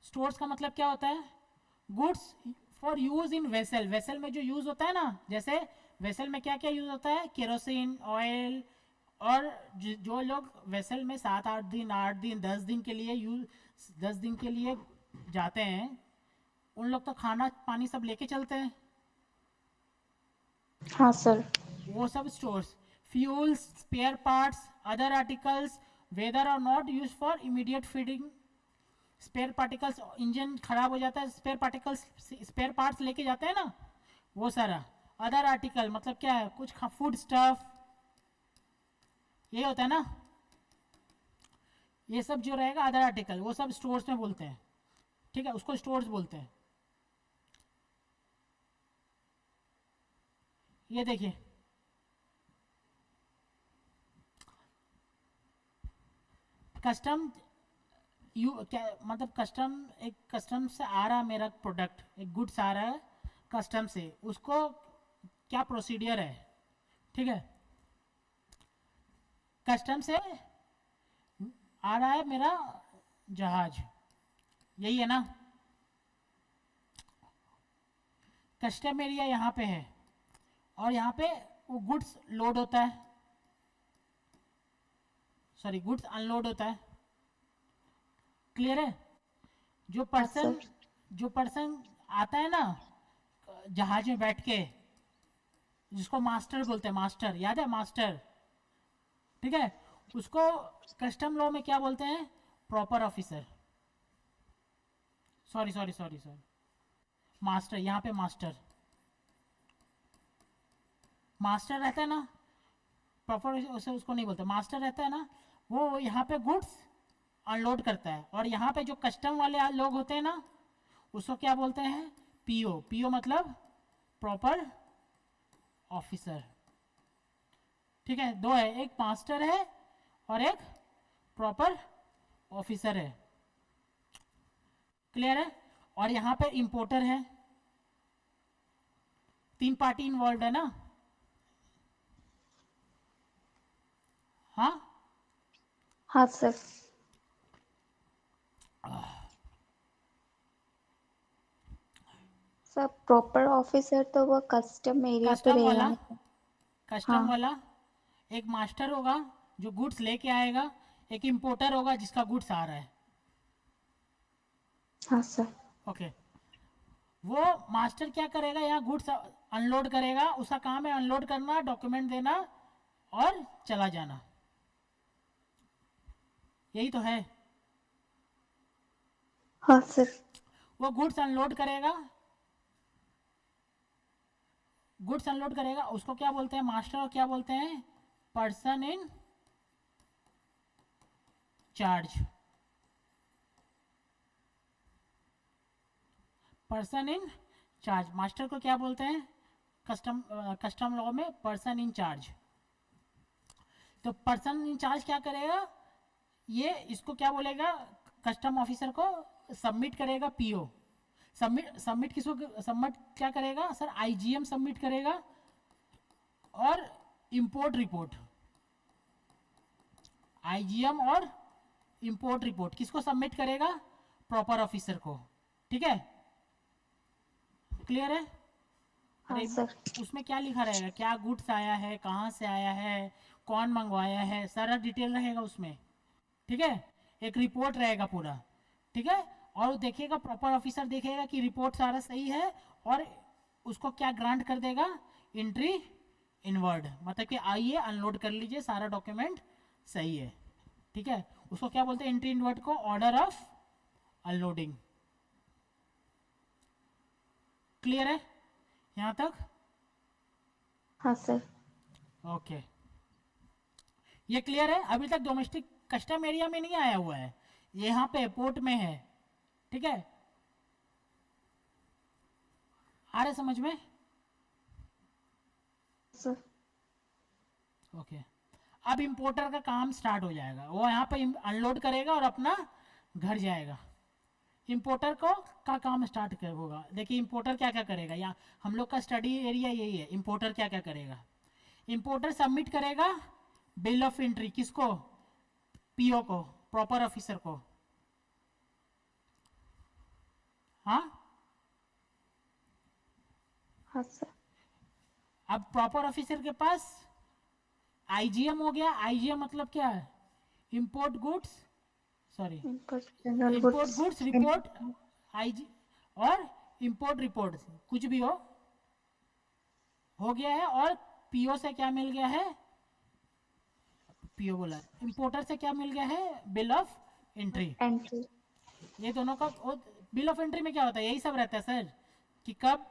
स्टोर्स का मतलब क्या होता है, goods for use in vessel. Vessel में जो यूज होता है ना, जैसे वेसल में क्या क्या यूज होता है, केरोसिन, ऑयल, और जो लोग वेसल में 7-8 दिन 8 दिन 10 दिन के लिए 10 दिन के लिए जाते हैं, उन लोग तो खाना पानी सब लेके चलते हैं, हाँ सर। वो सब stores. Fuels, spare parts, other articles whether or not used for immediate feeding. Spare particles, engine खराब हो जाता है, स्पेयर पार्ट्स लेके जाते हैं ना, वो सारा। अदर आर्टिकल मतलब क्या है, कुछ फूड स्टफ, ये होता है ना, ये सब जो रहेगा अदर आर्टिकल, वो सब स्टोर्स में बोलते हैं, ठीक है, उसको स्टोर्स बोलते हैं। ये देखिए, कस्टम क्या मतलब, कस्टम, एक कस्टम से आ रहा है मेरा प्रोडक्ट, एक गुड्स आ रहा है कस्टम से, उसको क्या प्रोसीडियर है, ठीक है। कस्टम से आ रहा है मेरा जहाज, यही है ना, कस्टम एरिया यहाँ पे है, और यहाँ पे वो गुड्स लोड होता है, सॉरी गुड्स अनलोड होता है। क्लियर है? जो हाँ पर्सन सर। जो पर्सन आता है ना जहाज में बैठ के, जिसको मास्टर बोलते हैं, मास्टर याद है, मास्टर, ठीक है, उसको कस्टम लॉ में क्या बोलते हैं, प्रॉपर ऑफिसर, सॉरी, मास्टर, यहाँ पे मास्टर, मास्टर रहता है ना, प्रॉपर उसे उसको नहीं बोलते, मास्टर रहता है ना, वो यहाँ पे गुड्स अनलोड करता है, और यहाँ पे जो कस्टम वाले लोग होते हैं ना, उसको क्या बोलते हैं, पीओ। पीओ मतलब प्रॉपर ऑफिसर, ठीक है, दो है, एक मास्टर है और एक प्रॉपर ऑफिसर है। क्लियर है? और यहाँ पे इंपोर्टर है, 3 पार्टी इन्वॉल्व है ना, हाँ, हाँ सर। सर प्रॉपर ऑफिसर तो वो कस्टम एरिया पे कस्टम रहेगा वाला, ना। कस्टम हाँ। वाला एक मास्टर होगा जो गुड्स लेके आएगा, एक इंपोर्टर होगा जिसका गुड्स आ रहा है। हाँ सर। ओके, वो मास्टर क्या करेगा, यहाँ गुड्स अनलोड करेगा, उसका काम है अनलोड करना, डॉक्यूमेंट देना और चला जाना, यही तो है। हाँ सर। वो गुड्स अनलोड करेगा, उसको क्या बोलते हैं, मास्टर, और क्या बोलते हैं, person in charge. Person in charge, master को क्या बोलते हैं, कस्टम लॉ में पर्सन इन चार्ज। तो पर्सन इन चार्ज क्या करेगा, ये इसको क्या बोलेगा, कस्टम ऑफिसर को सबमिट करेगा पीओ। सबमिट किसको सबमिट क्या करेगा सर, आईजीएम सबमिट करेगा, और इंपोर्ट रिपोर्ट, आईजीएम और इंपोर्ट रिपोर्ट किसको सबमिट करेगा, प्रॉपर ऑफिसर को। ठीक है, क्लियर है। हाँ अरे सर। उसमें क्या लिखा रहेगा, क्या गुड्स आया है, कहाँ से आया है, कौन मंगवाया है, सारा डिटेल रहेगा उसमें। ठीक है, एक रिपोर्ट रहेगा पूरा। ठीक है, और देखिएगा प्रॉपर ऑफिसर देखेगा कि रिपोर्ट सारा सही है, और उसको क्या ग्रांट कर देगा, एंट्री इनवर्ड, मतलब कि आइए अनलोड कर लीजिए, सारा डॉक्यूमेंट सही है। ठीक है, उसको क्या बोलते हैं, एंट्री इनवर्ड को ऑर्डर ऑफ अनलोडिंग। क्लियर है यहाँ तक? हाँ सर। ओके, ये क्लियर है। अभी तक डोमेस्टिक कस्टम एरिया में नहीं आया हुआ है, ये यहाँ पे पोर्ट में है। ठीक है, आ रहे समझ में? सर ओके, अब इंपोर्टर का काम स्टार्ट हो जाएगा, वो यहाँ पे अनलोड करेगा और अपना घर जाएगा। इंपोर्टर को का काम स्टार्ट कर होगा। देखिए इंपोर्टर क्या क्या करेगा, यहाँ हम लोग का स्टडी एरिया यही है। इंपोर्टर क्या क्या करेगा, इंपोर्टर सबमिट करेगा बिल ऑफ एंट्री, किसको, पीओ को, प्रॉपर ऑफिसर को। हाँ, हाँ सर। अब प्रॉपर ऑफिसर के पास आईजीएम हो गया। आईजीएम मतलब क्या है, import goods, sorry general import goods report, IG और इंपोर्ट रिपोर्ट, कुछ भी हो गया है। और पीओ से क्या मिल गया है, पीओ बोला, इंपोर्टर से क्या मिल गया है, बिल ऑफ एंट्री। एंट्री। ये दोनों का बिल ऑफ एंट्री में क्या होता है, यही सब रहता है सर, कि कब,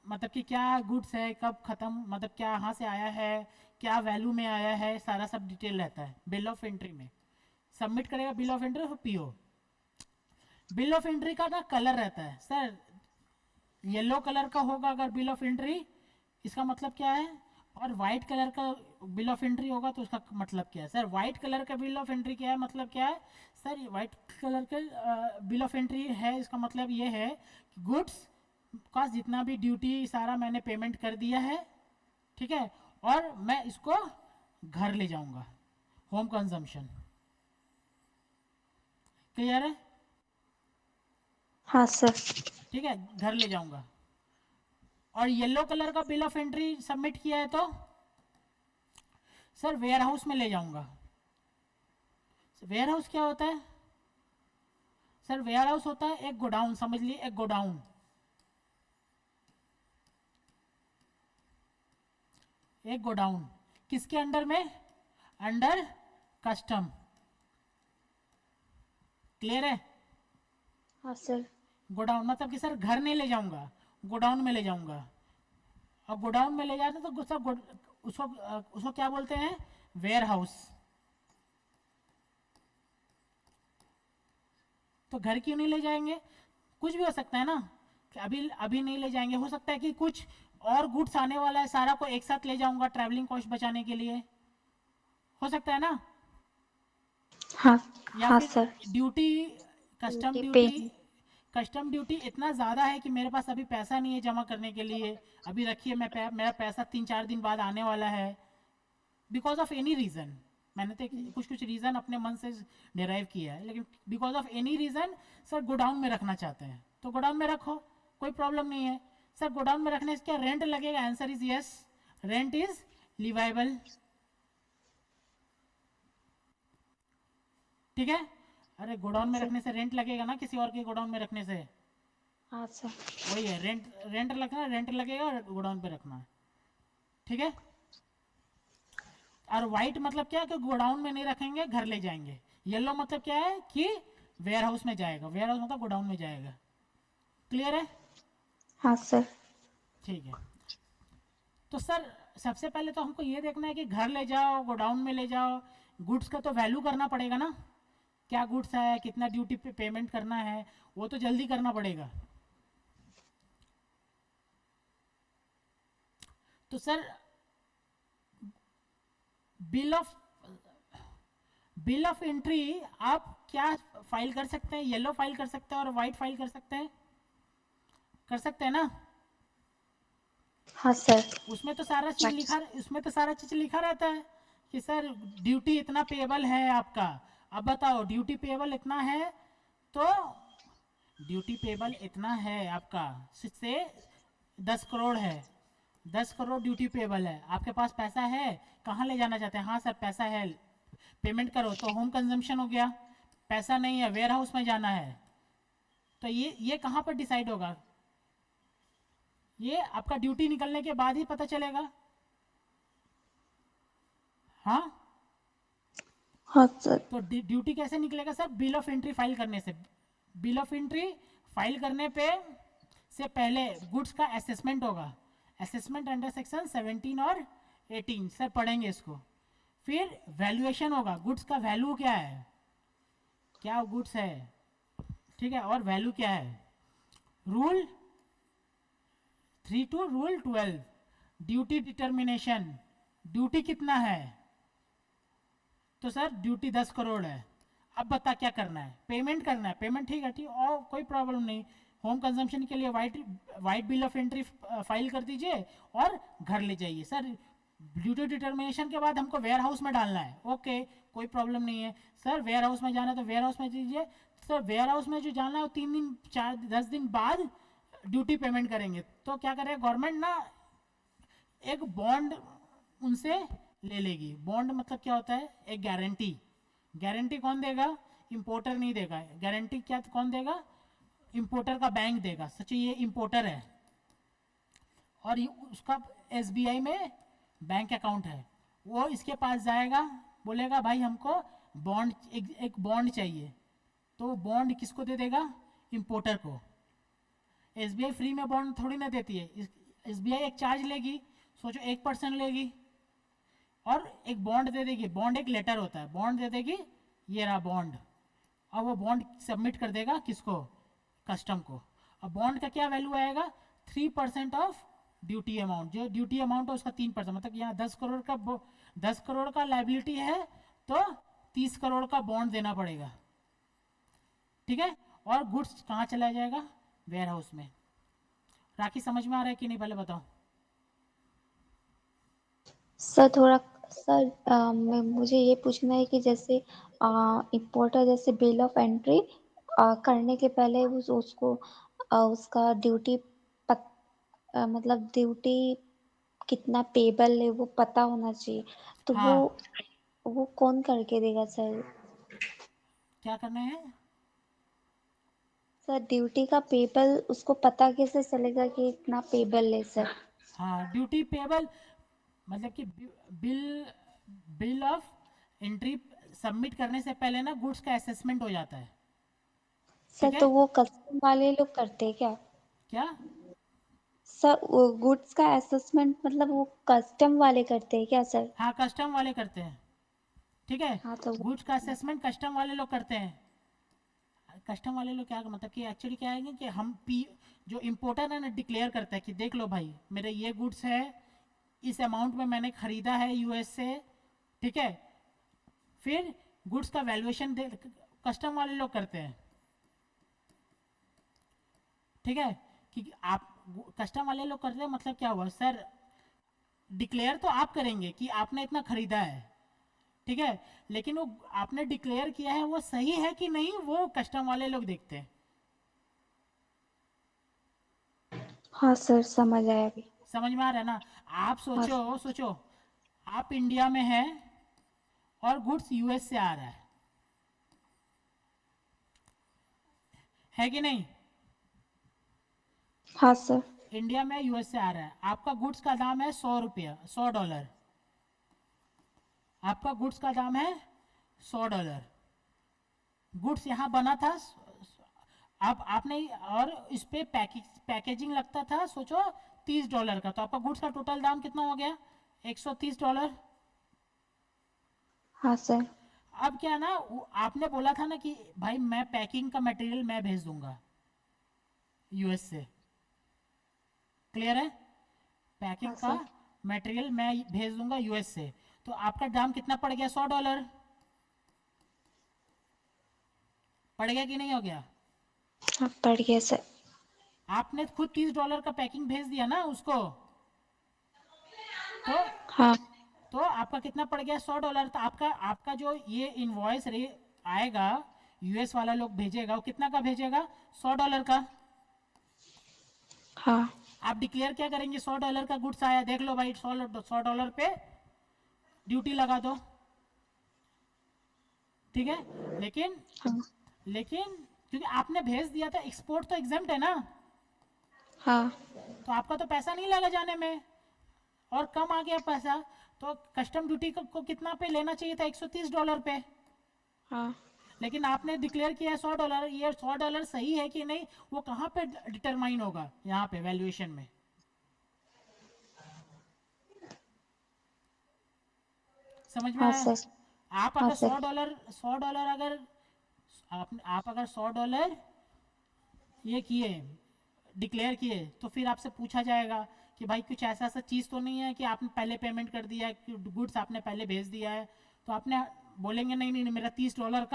मतलब कि क्या गुड्स है, कब खत्म, मतलब क्या यहाँ से आया है, क्या वैल्यू में आया है, सारा सब डिटेल रहता है बिल ऑफ एंट्री में। सबमिट करेगा बिल ऑफ एंट्री और पीओ। बिल ऑफ एंट्री का ना कलर रहता है सर, येलो कलर का होगा अगर बिल ऑफ एंट्री, इसका मतलब क्या है, और वाइट कलर का बिल ऑफ एंट्री होगा तो उसका मतलब क्या है सर। वाइट कलर का बिल ऑफ एंट्री क्या है, मतलब क्या है सर, वाइट कलर का बिल ऑफ एंट्री है, इसका मतलब ये है कि गुड्स का जितना भी ड्यूटी सारा मैंने पेमेंट कर दिया है। ठीक है, और मैं इसको घर ले जाऊंगा, होम कंजम्पशन। क्लियर है? हाँ सर। ठीक है, घर ले जाऊंगा। और येलो कलर का बिल ऑफ एंट्री सबमिट किया है तो सर वेयर हाउस में ले जाऊंगा। वेयर हाउस क्या होता है सर, वेयर हाउस होता है एक गोडाउन, समझ लिए, एक गोडाउन। एक गोडाउन किसके अंडर में, अंडर कस्टम। क्लियर है? हाँ सर। गोडाउन मतलब कि सर घर नहीं ले जाऊंगा, गोडाउन में ले जाऊंगा। अब गोडाउन में ले जाते तो सब उसको क्या बोलते हैं, वेयर हाउस। तो घर क्यों नहीं ले जाएंगे, कुछ भी हो सकता है ना, कि अभी अभी नहीं ले जाएंगे, हो सकता है कि कुछ और गुड्स आने वाला है, सारा को एक साथ ले जाऊंगा ट्रैवलिंग कॉस्ट बचाने के लिए, हो सकता है ना। हाँ या हाँ फिर सर। ड्यूटी, कस्टम पे। ड्यूटी, कस्टम ड्यूटी इतना ज़्यादा है कि मेरे पास अभी पैसा नहीं है जमा करने के लिए, अभी रखिए मेरा पैसा 3-4 दिन बाद आने वाला है, बिकॉज ऑफ एनी रीज़न। मैंने तो कुछ कुछ रीज़न अपने मन से डिराइव किया है, लेकिन because of any reason sir godown में रखना चाहते हैं तो गोडाउन में रखो, कोई प्रॉब्लम नहीं है। सर गोडाउन में रखने से क्या रेंट लगेगा, answer is yes, rent is leviable. ठीक है, अरे गोडाउन में सर। रखने से रेंट लगेगा ना, किसी और के गोडाउन में रखने से, हाँ सर। वही है, रेंट रखना, रेंट लगेगा और गोडाउन पे रखना। ठीक है, और वाइट मतलब क्या है कि गोडाउन में नहीं रखेंगे, घर ले जाएंगे। येलो मतलब क्या है कि वेयर हाउस में जाएगा, वेयर हाउस मतलब गोडाउन में जाएगा। क्लियर है? हाँ सर। ठीक है, तो सर सबसे पहले तो हमको ये देखना है कि घर ले जाओ, गोडाउन में ले जाओ, गुड्स का तो वैल्यू करना पड़ेगा ना, क्या गुड्स है, कितना ड्यूटी पे पेमेंट करना है, वो तो जल्दी करना पड़ेगा। तो सर बिल ऑफ एंट्री आप क्या फाइल कर सकते हैं, येलो फाइल कर सकते हैं और वाइट फाइल कर सकते हैं, कर सकते हैं ना? हाँ सर। उसमें तो सारा चीज लिखा, उसमें तो सारा चीज लिखा रहता है कि सर ड्यूटी इतना पेएबल है आपका। अब बताओ ड्यूटी पेएबल इतना है, तो ड्यूटी पेएबल इतना है आपका, से 10 करोड़ है, 10 करोड़ ड्यूटी पेएबल है, आपके पास पैसा है, कहाँ ले जाना चाहते हैं? हाँ सर पैसा है, पेमेंट करो, तो होम कंजम्पशन हो गया। पैसा नहीं है, वेयर हाउस में जाना है, तो ये कहाँ पर डिसाइड होगा? ये आपका ड्यूटी निकलने के बाद ही पता चलेगा। हाँ, हाँ सर। तो ड्यूटी कैसे निकलेगा sir? Bill of entry file करने से। बिल ऑफ एंट्री फाइल करने पे से पहले गुड्स का असेसमेंट होगा, असेसमेंट अंडर सेक्शन 17 और 18 सर पढ़ेंगे इसको। फिर वैल्यूएशन होगा, गुड्स का वैल्यू क्या है, क्या गुड्स है, ठीक है, और वैल्यू क्या है। Rule 3 to rule 12, duty determination, duty कितना है, तो सर ड्यूटी 10 करोड़ है। अब बता क्या करना है? पेमेंट करना है, पेमेंट ठीक है, ठीक, और कोई प्रॉब्लम नहीं। होम कंजम्पशन के लिए white bill of entry file कर दीजिए और घर ले जाइए। सर ड्यूटी डिटर्मिनेशन के बाद हमको वेयर हाउस में डालना है, ओके कोई प्रॉब्लम नहीं है। सर वेयर हाउस में जाना है तो वेयर हाउस में दीजिए। सर वेयर हाउस में जो जाना है वो 3 दिन 4 10 दिन बाद ड्यूटी पेमेंट करेंगे, तो क्या करेगा गवर्नमेंट ना, एक बॉन्ड उनसे ले लेगी। बॉन्ड मतलब क्या होता है? एक गारंटी। गारंटी कौन देगा? इंपोर्टर नहीं देगा। गारंटी क्या कौन देगा? इंपोर्टर का बैंक देगा। सच ये इंपोर्टर है और उसका एसबीआई में बैंक अकाउंट है, वो इसके पास जाएगा, बोलेगा भाई हमको बॉन्ड एक बॉन्ड चाहिए, तो बॉन्ड किसको दे देगा? इंपोर्टर को। एसबीआई फ्री में बॉन्ड थोड़ी ना देती है, एसबीआई एक चार्ज लेगी, सोचो 1% लेगी और एक बॉन्ड दे देगी। बॉन्ड एक लेटर होता है, बॉन्ड दे देगी, ये रहा बॉन्ड, और वो बॉन्ड सबमिट कर देगा किसको? कस्टम को। अब बॉन्ड का क्या वैल्यू आएगा? 3% ऑफ ड्यूटी अमाउंट, जो ड्यूटी अमाउंट है उसका 3%, मतलब यहाँ 10 करोड़ का लाइबिलिटी है, तो 30 करोड़ का बॉन्ड देना पड़ेगा, ठीक है। और गुड्स कहाँ चला जाएगा? वेयर हाउस में। राखी समझ में आ रहा है कि नहीं, पहले बताओ। सर थोड़ा, सर मुझे ये पूछना है कि जैसे इम्पोर्टर जैसे बिल ऑफ एंट्री करने के पहले उसको उसका ड्यूटी मतलब ड्यूटी कितना पेबल है वो पता होना चाहिए, तो हाँ, वो कौन करके देगा सर? क्या करना है? सर ड्यूटी का पेबल उसको पता कैसे चलेगा कि इतना पेबल है सर? हाँ, ड्यूटी पेबल मतलब कि bill bill of entry submit करने से पहले ना गुड्स का असेसमेंट हो जाता है, सर ठीक है। तो वो कस्टम वाले लोग करते हैं क्या? क्या? सर वो गुड्स का असेसमेंट मतलब वो कस्टम वाले करते हैं क्या सर? हाँ, कस्टम वाले करते हैं, ठीक है। हाँ तो गुड्स का असेसमेंट कस्टम वाले लोग करते हैं। कस्टम वाले लोग क्या मतलब कि एक्चुअली क्या है कि हम जो इम्पोर्टर है ना डिक्लेयर करता है कि देख लो भाई मेरे ये गुड्स है, इस अमाउंट में मैंने खरीदा है यूएस से, ठीक है। फिर गुड्स का वैल्यूएशन कस्टम वाले लोग करते हैं, ठीक है। कि आप कस्टम वाले लोग करते हैं मतलब क्या हुआ सर? डिक्लेयर तो आप करेंगे कि आपने इतना खरीदा है, ठीक है, लेकिन वो आपने डिक्लेयर किया है वो सही है कि नहीं वो कस्टम वाले लोग देखते हैं। हाँ सर समझ आया अभी। समझ में आ रहा है ना? आप हाँ सोचो सोचो, आप इंडिया में हैं और गुड्स यूएस से आ रहा है कि नहीं? हाँ सर। इंडिया में यूएस से आ रहा है, आपका गुड्स का दाम है 100 रुपया, $100। आपका गुड्स का दाम है $100। गुड्स यहाँ बना था, आप आपने, और इस पे पैकेजिंग लगता था सोचो $30 का, तो आपका गुड्स का टोटल दाम कितना हो गया? $130। हाँ सर। अब क्या ना, आपने बोला था ना कि भाई मैं पैकिंग का मटेरियल मैं भेज दूंगा यूएस से, क्लियर है? हाँ पैकिंग का सर। मटेरियल मैं भेज दूंगा यूएस से, तो आपका दाम कितना पड़ गया? $100 पड़ गया कि नहीं हो गया? हाँ, पड़ गया सर। आपने खुद $30 का पैकिंग भेज दिया ना उसको, तो हाँ आपका कितना पड़ गया? $100। तो आपका आपका जो ये इनवॉइस आएगा, यूएस वाला लोग भेजेगा, वो कितना का भेजेगा? $100 का। हाँ आप डिक्लेयर क्या करेंगे? $100 का गुड्स आया, देख लो भाई, $100 पे ड्यूटी लगा दो, ठीक है। लेकिन हाँ लेकिन क्योंकि आपने भेज दिया था, एक्सपोर्ट तो एग्जाम्प्ट है ना, हाँ तो आपका तो पैसा नहीं लगा जाने में, और कम आ गया पैसा, तो कस्टम ड्यूटी को कितना पे लेना चाहिए था? $130 पे। हाँ लेकिन आपने डिक्लेयर किया है $100। ये $100 सही है कि नहीं, वो कहाँ पे डिटरमाइन होगा? यहाँ पे वैल्यूएशन में। समझ में हाँ आया? सर। आप हाँ अगर सर। $100 अगर आप अगर $100 ये किए, डिक्लेयर किए, तो फिर आपसे पूछा जाएगा कि भाई कुछ ऐसा ऐसा चीज़ तो नहीं है कि आपने पहले पेमेंट कर दिया है, कि गुड्स आपने पहले भेज दिया है, तो आपने बोलेंगे नहीं नहीं नहीं, मेरा $30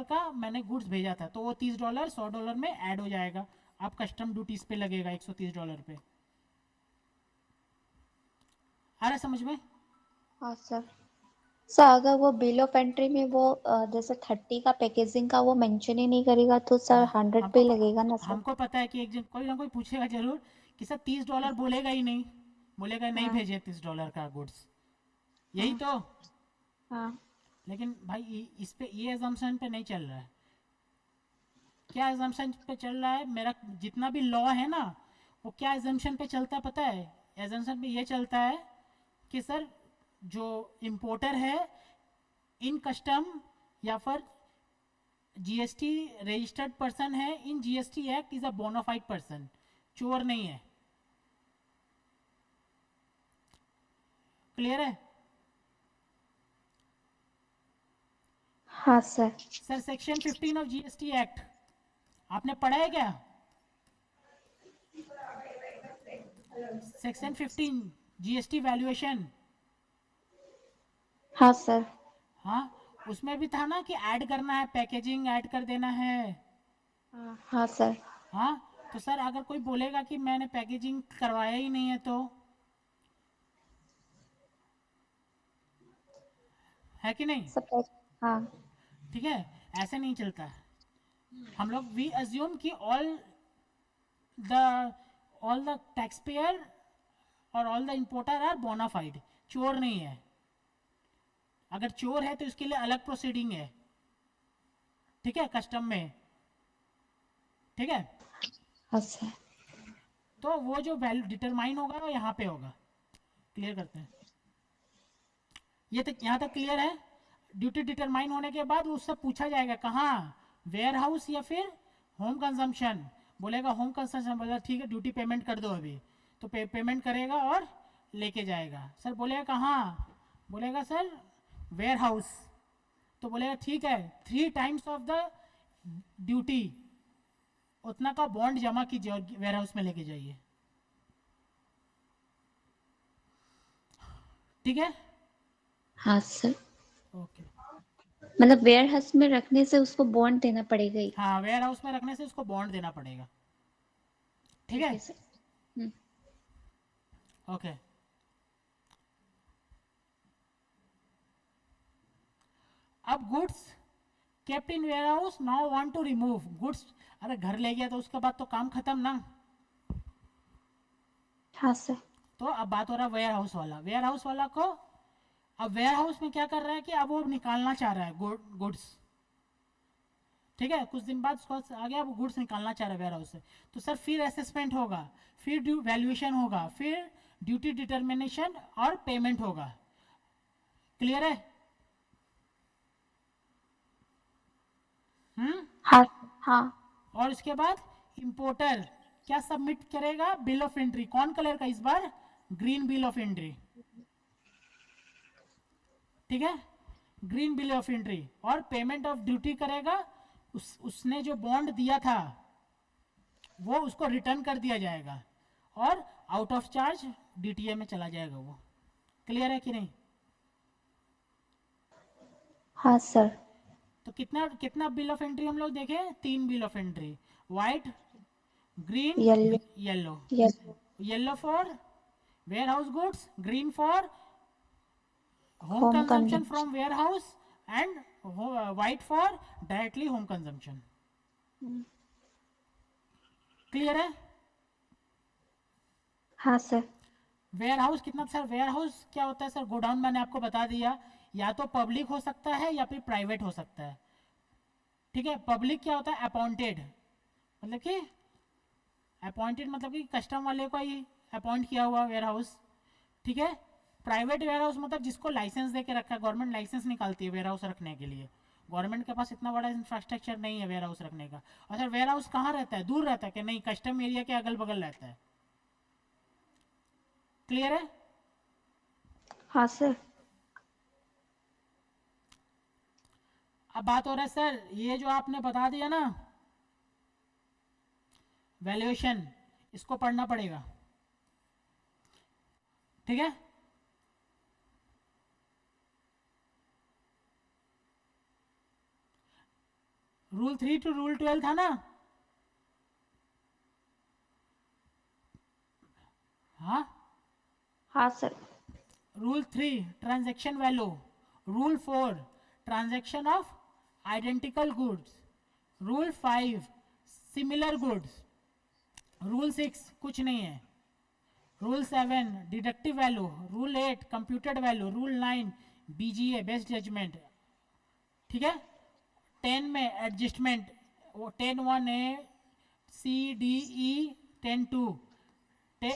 का मैंने गुड्स भेजा था, तो वो $30 $100 में ऐड हो जाएगा, आप कस्टम ड्यूटीज पे लगेगा $130 पे। आ रहा है समझ में? हाँ सर। सर अगर वो बिल ऑफ एंट्री में वो जैसे 30 का पैकेजिंग का वो मेंशन ही नहीं करेगा तो सर 100 पे लगेगा ना सर? हमको पता है कि एक जन कोई ना कोई पूछेगा जरूर कि सर $30 बोलेगा ही नहीं, बोलेगा नहीं हाँ भेजे $30 का गुड्स, यही हाँ तो। हाँ लेकिन भाई इस पे ये एजम्पशन पे नहीं चल रहा है। क्या एजम्पशन पे चल रहा है? मेरा जितना भी लॉ है ना, वो क्या एजम्पशन पे चलता है पता है? एजम्पशन पे ये चलता है कि सर जो इम्पोर्टर है इन कस्टम या फिर जीएसटी रजिस्टर्ड पर्सन है in GST act is a bona fide person, चोर नहीं है। क्लियर है? हाँ sir. Sir section 15 of GST act आपने पढ़ा है क्या? Section 15 GST valuation. हाँ सर। हाँ, उसमें भी था ना कि ऐड करना है, पैकेजिंग ऐड कर देना है। हाँ हाँ सर। हाँ, तो सर अगर कोई बोलेगा कि मैंने पैकेजिंग करवाया ही नहीं है, तो है कि नहीं? सब हाँ ठीक है, ऐसे नहीं चलता। हम लोग वी अज्यूम कि the all the tax payer और all the importer are bona fide, चोर नहीं है। अगर चोर है तो इसके लिए अलग प्रोसीडिंग है, ठीक है, कस्टम में, ठीक है। हाँ सर। तो वो जो वैल्यू डिटरमाइन होगा वो यहाँ पे होगा। क्लियर करते हैं, ये तक यहाँ तक क्लियर है? ड्यूटी डिटरमाइन होने के बाद उससे पूछा जाएगा कहाँ, वेयर हाउस या फिर होम कंजम्पशन। बोलेगा होम कंजम्पशन, बोलेगा ठीक है ड्यूटी पेमेंट कर दो अभी, तो पेमेंट करेगा और लेके जाएगा। सर बोलेगा कहाँ, बोलेगा सर वेयर हाउस, तो बोलेगा ठीक है 3 टाइम्स ऑफ द ड्यूटी, उतना का बॉन्ड जमा कीजिए और वेयर हाउस में लेके जाइए। ठीक है, हाँ सर। ओके। मतलब वेयर हाउस में रखने से उसको बॉन्ड देना पड़ेगा ही? हाँ, वेयर हाउस में रखने से उसको बॉन्ड देना पड़ेगा। ठीक ठीक है, है सर। ओके। अब goods kept in warehouse, now want to remove goods. अरे घर ले गया तो उसके बाद तो काम खत्म ना। हाँ सर। तो अब बात हो रहा है वेयर हाउस वाला। वेयर हाउस वाला को अब वेयर हाउस में क्या कर रहा है कि अब वो निकालना चाह रहा है गुड्स। ठीक है, कुछ दिन बाद उसको आ गया, वो गुड्स निकालना चाह रहा है वेयर हाउस से। तो सर फिर असेसमेंट होगा, फिर वैल्यूएशन होगा, फिर ड्यूटी डिटर्मिनेशन और पेमेंट होगा। क्लियर है? हाँ हाँ। और इसके बाद इंपोर्टर क्या सबमिट करेगा? Bill of entry. कौन कलर का इस बार? Green bill of entry. ठीक है, ग्रीन बिल ऑफ एंट्री। और पेमेंट ऑफ ड्यूटी करेगा, उसने जो बॉन्ड दिया था वो उसको रिटर्न कर दिया जाएगा, और आउट ऑफ चार्ज DTA में चला जाएगा वो। क्लियर है कि नहीं? हाँ सर। तो कितना कितना बिल ऑफ एंट्री हम लोग देखें? 3 bill of entry, white, green, yellow. Yellow. Yellow. Yellow for warehouse goods, green for home home consumption consumption. From warehouse, and white for directly home consumption. Clear है? हाँ sir. Warehouse कितना? Sir warehouse क्या होता है sir? Godown मैंने आपको बता दिया, या तो पब्लिक हो सकता है या फिर प्राइवेट हो सकता है। ठीक है, पब्लिक क्या होता है? अपॉइंटेड, मतलब कि अपॉइंटेड मतलब कि कस्टम वाले को ही अपॉइंट किया हुआ वेयर हाउस। ठीक है, प्राइवेट वेयर हाउस मतलब जिसको लाइसेंस दे के रखा है, गवर्नमेंट लाइसेंस निकालती है वेयर हाउस रखने के लिए। गवर्नमेंट के पास इतना बड़ा इंफ्रास्ट्रक्चर नहीं है वेयर हाउस रखने का। और सर वेयर हाउस कहाँ रहता है? दूर रहता है कि नहीं? कस्टम एरिया के अगल बगल रहता है। क्लियर है? हाँ सर। अब बात हो रहा है सर, ये जो आपने बता दिया ना वैल्यूएशन, इसको पढ़ना पड़ेगा। ठीक है, रूल 3 टू रूल 12 था ना? हाँ, हाँ sir. Rule 3 transaction value, rule 4 transaction of identical goods, rule 5 similar goods, rule 6 कुछ नहीं है, rule 7 deductive value, rule 8 computed value, rule 9 BGA best judgement. ठीक है, 10 में एडजस्टमेंट, वो 10(1)(a), C, D, E, 10(2),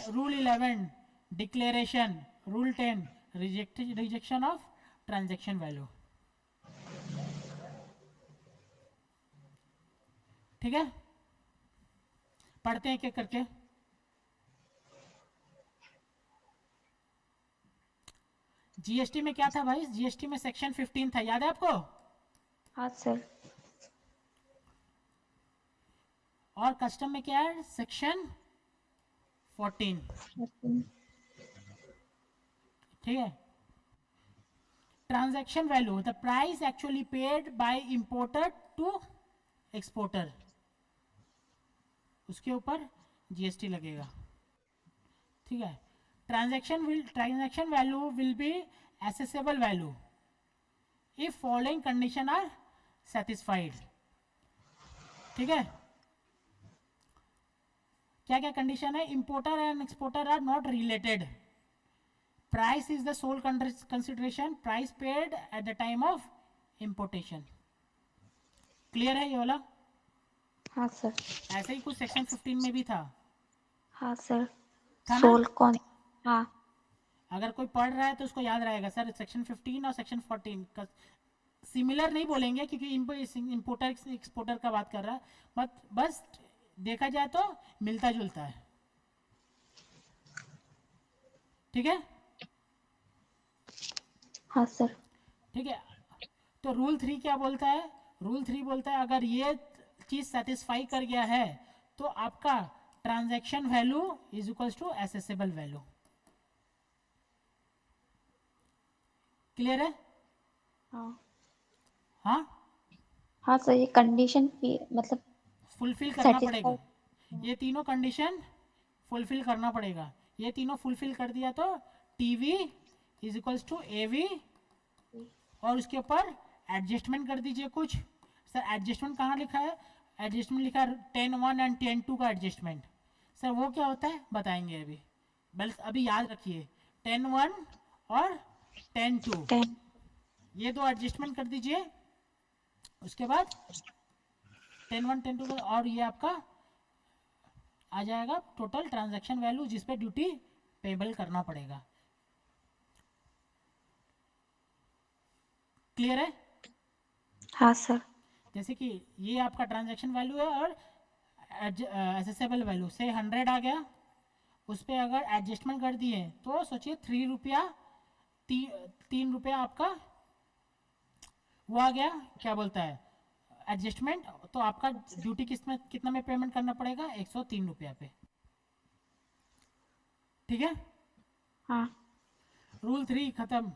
rule 11 declaration, rule 10 rejection of transaction value. ठीक है, पढ़ते हैं एक एक करके। जीएसटी में क्या था भाई? जीएसटी में सेक्शन 15 था, याद है आपको? हाँ सर। और कस्टम में क्या है? सेक्शन 14। ठीक है, transaction value the price actually paid by importer to exporter, उसके ऊपर जीएसटी लगेगा। ठीक है, transaction value will be assessable value if following condition are satisfied. ठीक है, क्या क्या कंडीशन है? Importer and exporter are not related, price is the sole consideration, price paid at the time of importation. Clear है ये वाला? हाँ sir. ऐसे ही कुछ सेक्शन 15 में भी था। हाँ सर। था ना? सोल कौन? हाँ। अगर कोई पढ़ रहा है तो उसको याद रहेगा सर, सेक्शन 15 और सेक्शन 14 का सिमिलर नहीं बोलेंगे क्योंकि इंपोर्टर एक्सपोर्टर का बात कर रहा है, बट बस देखा जाए तो मिलता जुलता है। ठीक है? हाँ सर। ठीक है, तो रूल 3 क्या बोलता है? रूल 3 बोलता है अगर ये चीज सेटिस्फाई कर गया है तो आपका transaction value is equals to assessable value. Clear है? हाँ। हाँ, हाँ सर, ये कंडीशन मतलब फुलफिल करना पड़ेगा, सेटिस्फाई। ये तीनों कंडीशन फुलफिल करना पड़ेगा। ये तीनों फुलफिल कर दिया तो टीवी इज इक्वल्स टू एवी, और उसके ऊपर एडजस्टमेंट कर दीजिए कुछ। सर एडजस्टमेंट कहाँ लिखा है? एडजस्टमेंट लिखा है 10(1) एंड 10(2) का एडजस्टमेंट। सर वो क्या होता है बताएंगे अभी, बस अभी याद रखिए 10(1) और 10(2), 10। ये दो एडजस्टमेंट कर दीजिए। उसके बाद 10(1) 10(2) और ये आपका आ जाएगा टोटल ट्रांजैक्शन वैल्यू जिस पे ड्यूटी पेबल करना पड़ेगा। क्लियर है? हाँ सर। जैसे कि ये आपका ट्रांजैक्शन वैल्यू है और एसेसेबल वैल्यू से 100 आ गया, उस पर अगर एडजस्टमेंट कर दिए तो सोचिए 3 रुपया, 3 रुपया आपका वो आ गया, क्या बोलता है एडजस्टमेंट, तो आपका ड्यूटी कितना में पेमेंट करना पड़ेगा? 103 रुपया पे। ठीक है, हाँ रूल 3 खत्म।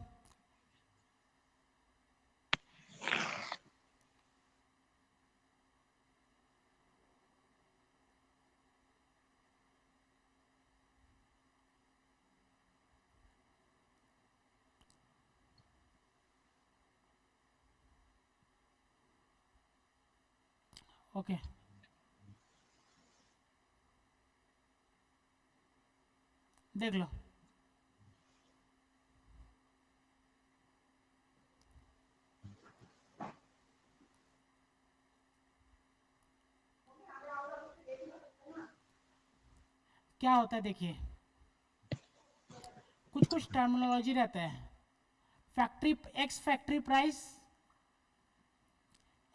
ओके देख लो। क्या होता है देखिए, कुछ कुछ टर्मिनोलॉजी रहता है। Factory x factory price,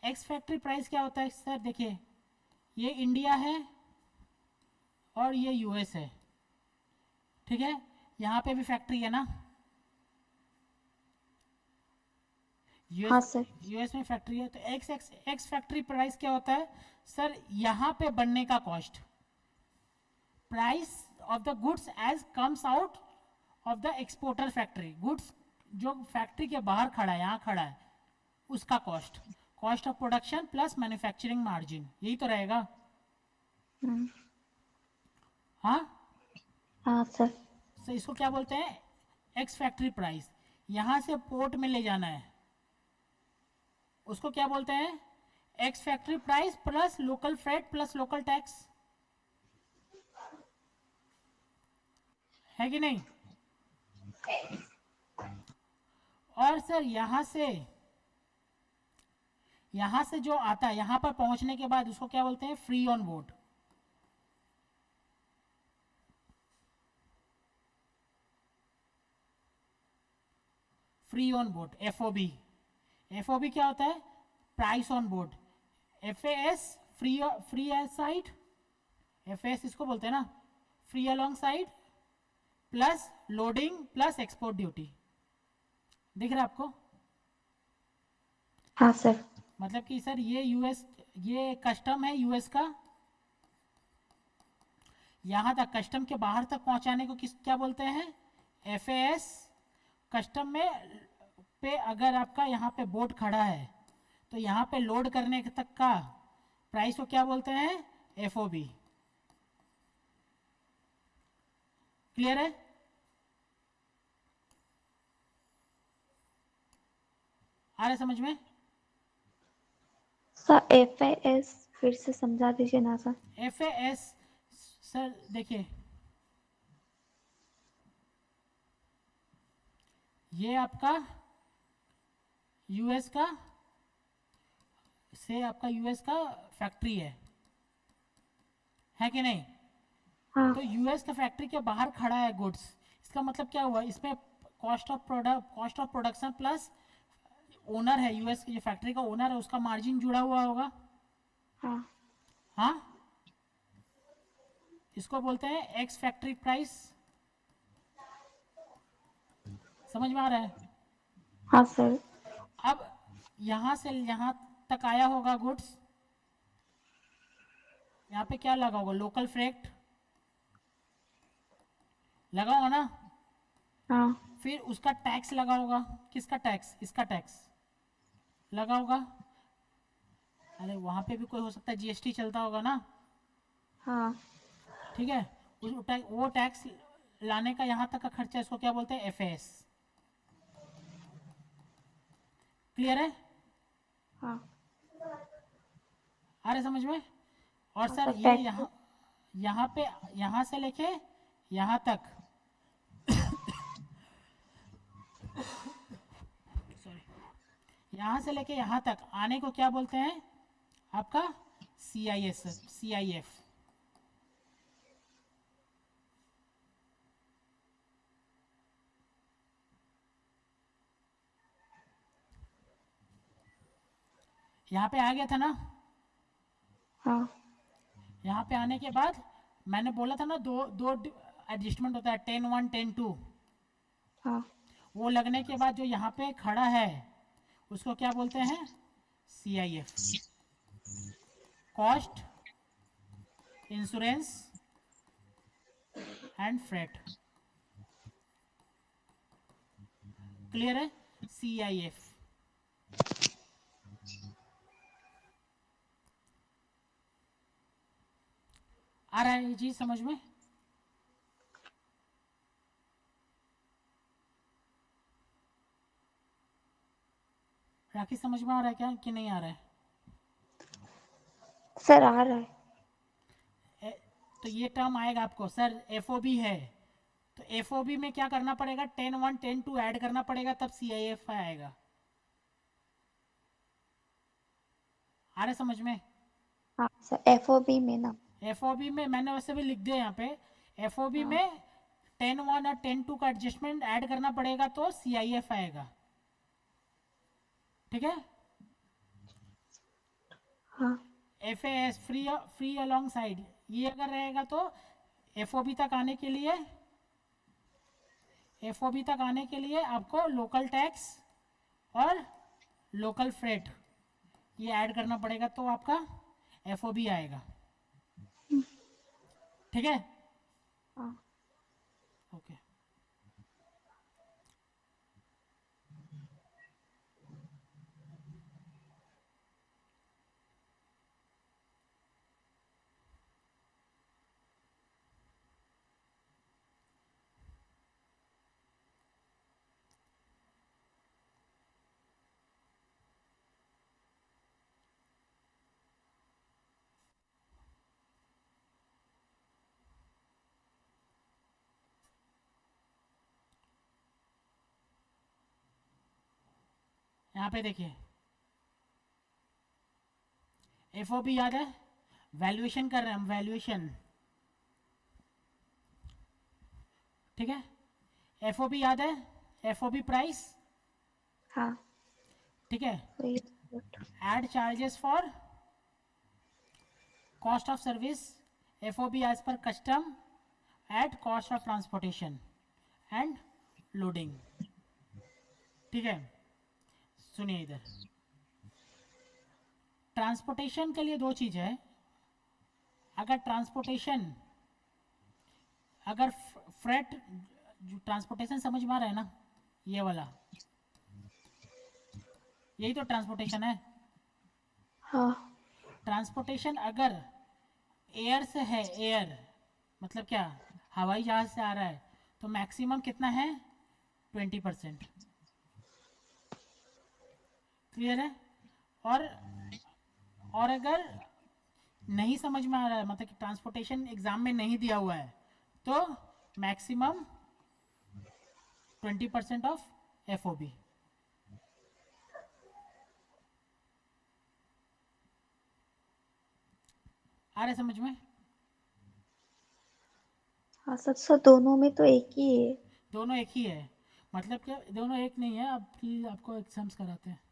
x factory price क्या होता है सर? देखिए ये इंडिया है और ये यूएस है, ठीक है? यहाँ पे भी फैक्ट्री है ना, यूएस, हाँ सर। यूएस में फैक्ट्री है। तो ex ex ex factory price क्या होता है सर? यहाँ पे बनने का cost, price of the goods as comes out of the exporter factory, goods जो फैक्ट्री के बाहर खड़ा है, यहाँ खड़ा है, उसका cost, cost of production plus manufacturing margin, यही तो रहेगा। हम्म, हाँ, हाँ सर। तो इसको क्या बोलते हैं? X factory price. यहाँ से पोर्ट में ले जाना है, उसको क्या बोलते हैं? X factory price plus local freight plus local tax, है कि नहीं? और सर यहाँ से जो आता है, यहाँ पर पहुंचने के बाद उसको क्या बोलते हैं? Free on board. Free on board, FOB. FOB क्या होता है? Price on board. FAS free, free side, FAS इसको बोलते हैं ना, free alongside plus loading plus export duty. दिख रहा है आपको? हाँ सर। मतलब कि सर ये यूएस, ये कस्टम है यूएस का, यहाँ तक कस्टम के बाहर तक पहुँचाने को किस क्या बोलते हैं? एफएएस। कस्टम में पे अगर आपका यहाँ पे बोट खड़ा है तो यहाँ पे लोड करने तक का प्राइस को क्या बोलते हैं? एफओबी। क्लियर है? आ रहा है समझ में? सर एफएएस फिर से समझा दीजिए ना सर। एफएएस सर देखिए, ये आपका यूएस का, से आपका यूएस का फैक्ट्री है कि नहीं? हाँ तो यूएस का फैक्ट्री के बाहर खड़ा है गुड्स, इसका मतलब क्या हुआ? इसमें cost of product, cost of production plus owner है, यूएस की जो फैक्ट्री का ओनर है उसका मार्जिन जुड़ा हुआ होगा। हाँ हाँ, इसको बोलते हैं एक्स फैक्ट्री प्राइस। समझ में आ रहा है? हाँ सर। अब यहाँ से यहाँ तक आया होगा गुड्स, यहाँ पे क्या लगा होगा? लोकल फ्रेट लगा होगा ना, हाँ फिर उसका टैक्स लगा होगा। किसका टैक्स? इसका टैक्स लगा होगा। अरे वहाँ पे भी कोई हो सकता है जीएसटी चलता होगा ना, हाँ ठीक है? वो टैक्स लाने का यहाँ तक का खर्चा, इसको क्या बोलते हैं? एफएएस। क्लियर है? हाँ। आ रहे समझ में? और हाँ सर सर ये फैक्ट्री। यहाँ पे, यहाँ से लेके यहाँ तक, सॉरी, यहाँ से लेके यहाँ तक आने को क्या बोलते हैं? आपका सीआईएस, सीआईएफ। यहाँ पे आ गया था ना? हाँ यहाँ पे आने के बाद मैंने बोला था ना, दो दो एडजस्टमेंट होता है, 10-1 10-2। हाँ वो लगने के बाद जो यहाँ पे खड़ा है उसको क्या बोलते हैं? CIF. Cost, insurance and freight. Clear है? CIF आ रहा है ये चीज समझ में? राखी समझ में आ रहा है क्या कि नहीं आ रहा है? सर आ रहा है। तो ये टर्म आएगा आपको सर FOB है, तो FOB में क्या करना पड़ेगा, 10(1) 10(2) ऐड करना पड़ेगा, तब CIF आएगा। आ रहा है समझ में? हाँ सर, FOB में ना। FOB में मैंने वैसे भी लिख दिया यहाँ पे, FOB हाँ में 10(1) और 10(2) का एडजस्टमेंट ऐड करना पड़ेगा तो CIF आएगा। ठीक है? हाँ FAS फ्री अलोंग साइड, ये अगर रहेगा तो FOB तक आने के लिए आपको लोकल टैक्स और लोकल फ्रेट ये ऐड करना पड़ेगा, तो आपका FOB आएगा। ठीक है? हाँ। ओके। यहाँ पे देखिए, FOB याद है, वैल्यूएशन कर रहे हैं हम, वैल्यूएशन। ठीक है? FOB याद है, FOB प्राइस। हाँ ठीक है? वही। Add charges for cost of service, FOB as per custom at cost of transportation and loading. ठीक है? सुनिए इधर, ट्रांसपोर्टेशन के लिए दो चीज़ है। अगर ट्रांसपोर्टेशन, अगर फ्रेट, ट्रांसपोर्टेशन समझ में आ रहा है ना, ये वाला, यही तो ट्रांसपोर्टेशन है। हाँ ट्रांसपोर्टेशन अगर एयर से है, एयर मतलब क्या, हवाई जहाज से आ रहा है, तो मैक्सिमम कितना है, 20%। क्लियर है? और अगर नहीं समझ में आ रहा है, मतलब कि ट्रांसपोर्टेशन एग्जाम में नहीं दिया हुआ है, तो मैक्सिमम 20% ऑफ FOB। आ रहा है समझ में? हाँ सर, सर दोनों में तो एक ही है। दोनों एक ही है, मतलब क्या दोनों एक नहीं है, आपकी आपको एग्जाम्स कराते हैं।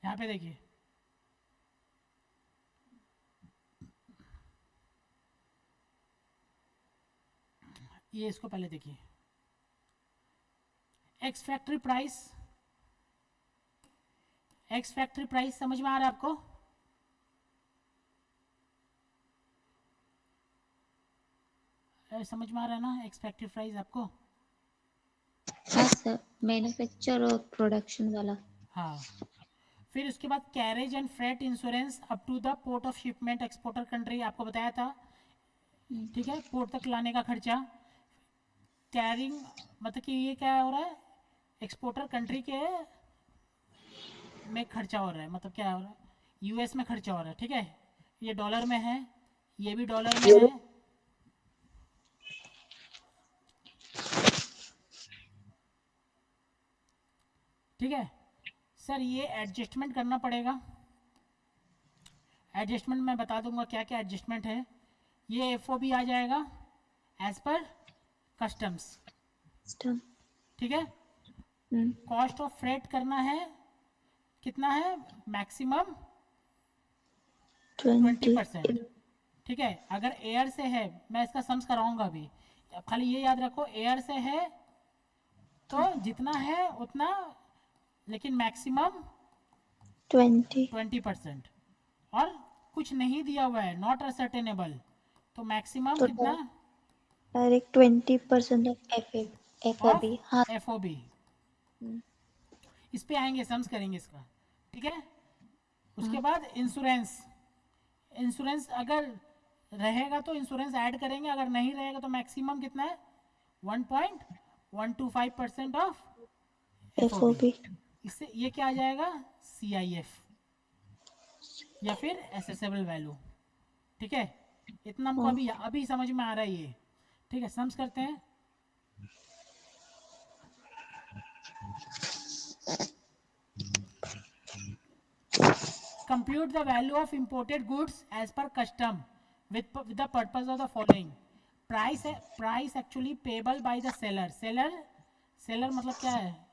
यहाँ पे देखिए, ये इसको पहले देखिए, एक्स फैक्ट्री प्राइस समझ में आ रहा है आपको? समझ में आ रहा है ना एक्स फैक्ट्री प्राइस आपको? हाँ सर, मैन्युफैक्चर और प्रोडक्शन वाला। हाँ। फिर उसके बाद carriage and freight insurance up to the port of shipment exporter country, आपको बताया था। ठीक है? पोर्ट तक लाने का खर्चा, कैरिंग, मतलब कि ये क्या हो रहा है, एक्सपोर्टर कंट्री के में खर्चा हो रहा है, मतलब क्या हो रहा है, US में खर्चा हो रहा है। ठीक है? ये डॉलर में है, ये भी डॉलर में है। ठीक है सर, ये एडजस्टमेंट करना पड़ेगा। एडजस्टमेंट मैं बता दूंगा क्या क्या एडजस्टमेंट है। ये FOB आ जाएगा एज पर कस्टम्स। सिस्टम। ठीक है। कॉस्ट ऑफ फ्रेट करना है, कितना है मैक्सिमम 20%। ठीक है, अगर एयर से है, मैं इसका सम्स कराऊंगा अभी, खाली ये याद रखो एयर से है तो जितना है उतना, लेकिन मैक्सिमम 20%। और कुछ नहीं दिया हुआ है, नॉट असर्टेनेबल, तो मैक्सिमम तो कितना direct 20% of F O of B. हाँ। F O B. इस पे आएंगे, सम्स करेंगे इसका, ठीक है। उसके बाद इंश्योरेंस, इंश्योरेंस अगर रहेगा तो इंश्योरेंस ऐड करेंगे, अगर नहीं रहेगा तो मैक्सिमम कितना है 1.125% of F O B. FOB। इससे ये क्या आ जाएगा CIF या फिर एसेसेबल वैल्यू। ठीक है, इतना हमको हाँ। अभी अभी समझ में आ रहा है ये। ठीक है, सम्स करते हैं। compute the value of imported goods as per custom with the purpose of the following. Price actually payable by the seller मतलब क्या है,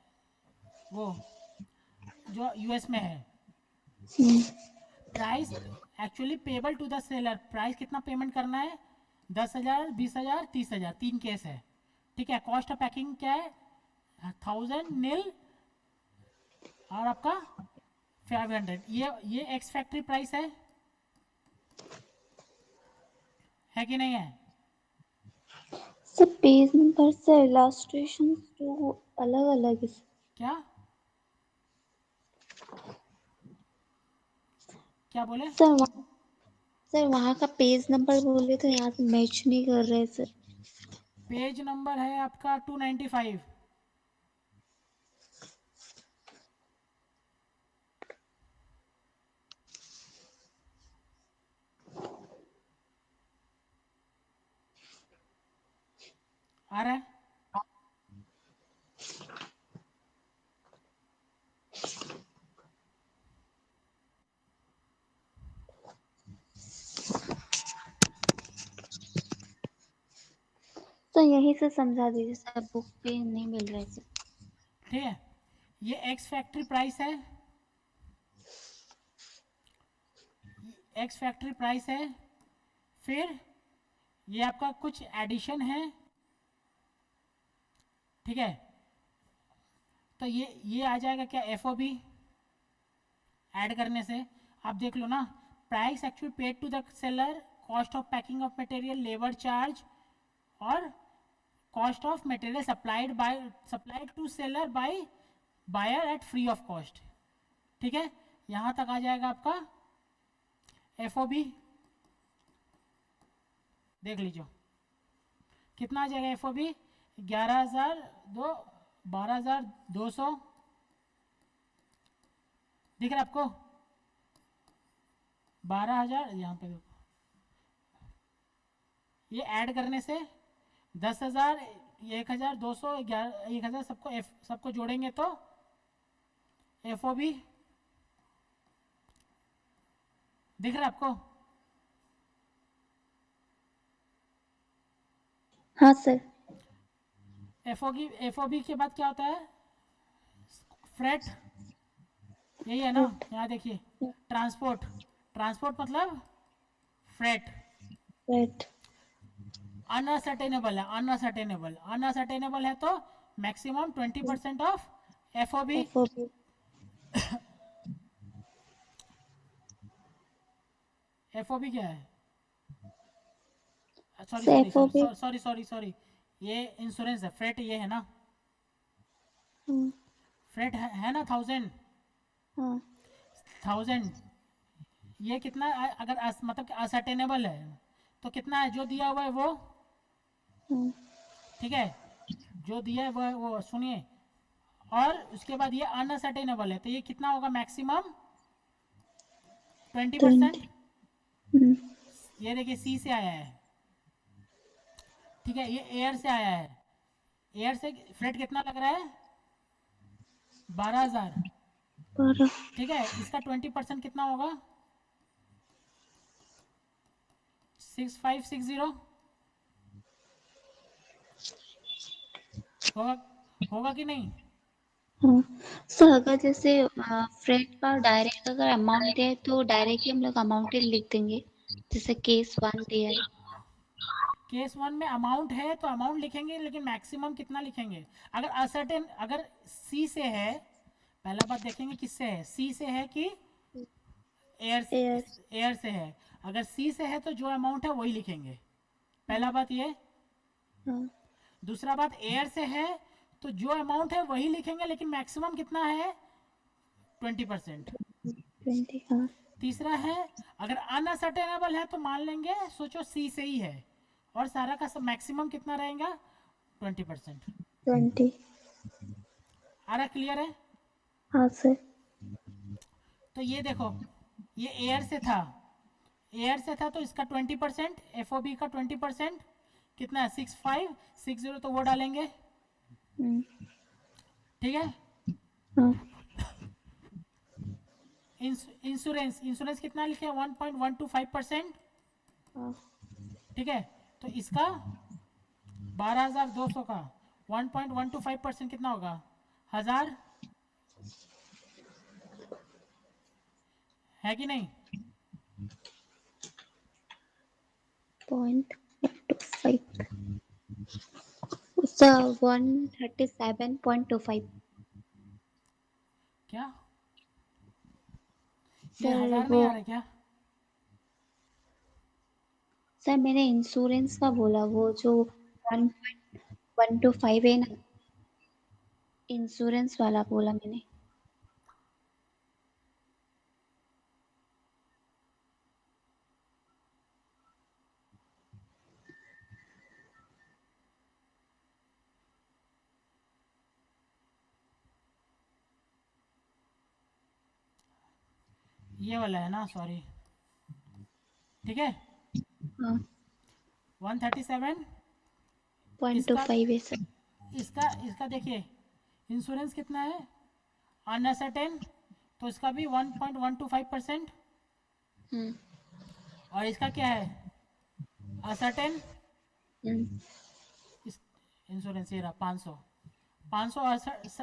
वो जो यूएस में है। Price actually payable to the seller, price कितना पेमेंट करना है 10,000 20,000 30,000, 3 केस है। ठीक है, कॉस्ट ऑफ पैकिंग क्या है 1000 नील और आपका 500। ये एक्स फैक्ट्री प्राइस है कि नहीं है। सर पेज नंबर से इलस्ट्रेशन तो अलग अलग है क्या क्या बोले। सर वहाँ का पेज नंबर बोले तो यहाँ से मैच नहीं कर रहे सर। पेज नंबर है आपका 295। आ रहा है। तो यहीं से समझा दीजिए सर, बुक पे नहीं मिल रहा है सर। ठीक है, ये एक्स फैक्ट्री प्राइस है, एक्स फैक्ट्री प्राइस है। फिर ये आपका कुछ एडिशन है। ठीक है, तो ये आ जाएगा क्या एफ ओ बी ऐड करने से। आप देख लो ना, price actually paid to the seller, cost of packing of material, labour charge और cost of material supplied to seller by buyer at free of cost. ठीक है, यहाँ तक आ जाएगा आपका एफ ओ बी। देख लीजिए कितना आ जाएगा एफ ओ बी 12,200 दिख रहा है आपको 12,000। यहाँ पे देखो, ये ऐड करने से 10,000 1,200 1,000 सबको जोड़ेंगे तो एफ ओ बी दिख रहा है आपको। हाँ सर। एफ ओ बी के बाद क्या होता है फ्रेट, यही है ना। यहाँ देखिए ट्रांसपोर्ट, ट्रांसपोर्ट मतलब फ्रेट। राइट। अनअसर्टेनेबल है, अनअसर्टेनेबल है तो maximum 20% of F O B. FOB। F O B क्या है, sorry sir sorry FOB। Sorry sorry sorry sorry, ये इंश्योरेंस है। फ्रेट ये है ना, फ्रेट है ना 1000। हाँ। 1000 ये कितना अगर मतलब कि असर्टेनेबल है तो कितना है जो दिया हुआ है वो। ठीक है, जो दिया है वो सुनिए। और उसके बाद ये अनअसर्टेनेबल है तो ये कितना होगा मैक्सिमम 20%। 20। ये देखिए सी से आया है। ठीक है, ये एयर से आया है, एयर से फ्रेट कितना लग रहा है 12,000। 12। ठीक है, इसका 20% कितना होगा 6560 होगा होगा कि नहीं? हाँ सर, अगर जैसे फ्रेट का डायरेक्ट अगर अमाउंट है तो डायरेक्टली हम लोग अमाउंट ही लिख देंगे, जैसे केस 1 दिया है। केस 1 में अमाउंट है तो अमाउंट लिखेंगे, लेकिन मैक्सिमम कितना लिखेंगे? अगर असर्टेन, अगर सी से है, पहला बात देखेंगे किससे है, सी से है कि एयर, एयर। एयर से है। अगर सी से है तो जो अमाउंट है वही लिखेंगे, पहला बात ये। हाँ। दूसरा बात, एयर से है तो जो अमाउंट है वही लिखेंगे, लेकिन मैक्सिमम कितना है? 20%। 20। हाँ। तीसरा है, अगर अनअसर्टेनेबल है तो मान लेंगे, सोचो सी से ही है, और सारा का सब मैक्सिमम कितना रहेगा? 20%। 20। आ रहा, क्लियर है? हाँ सर। तो ये देखो, ये एयर से था, एयर से था तो इसका 20%, एफ का 20% कितना है? 6560, तो वो डालेंगे, हम्म। ठीक है। हाँ। इंश्योरेंस, इंश्योरेंस कितना लिखे? 1.125%, हाँ। ठीक है। तो इसका 12,200 का 1.125% कितना होगा? 1000, है कि नहीं? 0.25 सर, 137.25। क्या ये सर 1000 नहीं वो, आ रहा क्या? सर मैंने इंश्योरेंस का बोला, वो जो 1.125 है ना, इंश्योरेंस वाला बोला मैंने। ये वाला है ना, सॉरी, ठीक है। हाँ। 137, पॉइंट टू इसका फाइव है सर। इसका इसका देखिए, इंश्योरेंस कितना है? अनसर्टेन, तो इसका भी 1.125%। हम्म। और इसका क्या है? असर्टेन। हम्म। इस इंश्योरेंस ये रहा 500, 500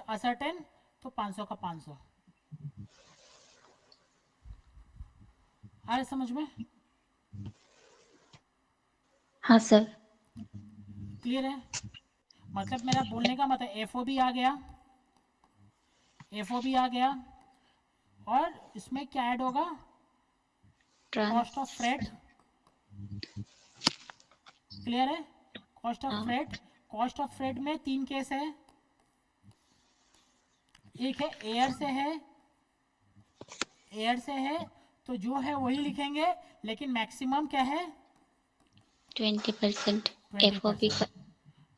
असर्टेन, तो 500 का 500। आ रहा समझ में? हाँ सर। क्लियर है? मतलब मेरा बोलने का मतलब एफ आ गया, एफ आ गया, और इसमें क्या ऐड होगा? Cost of trans. Freight. Clear है? कॉस्ट ऑफ हाँ। फ्रेट, कॉस्ट ऑफ फ्रेट में 3 केस है। एक है एयर से है, एयर से है तो जो है वही लिखेंगे, लेकिन मैक्सिमम क्या है? 20% FOB का। 20%।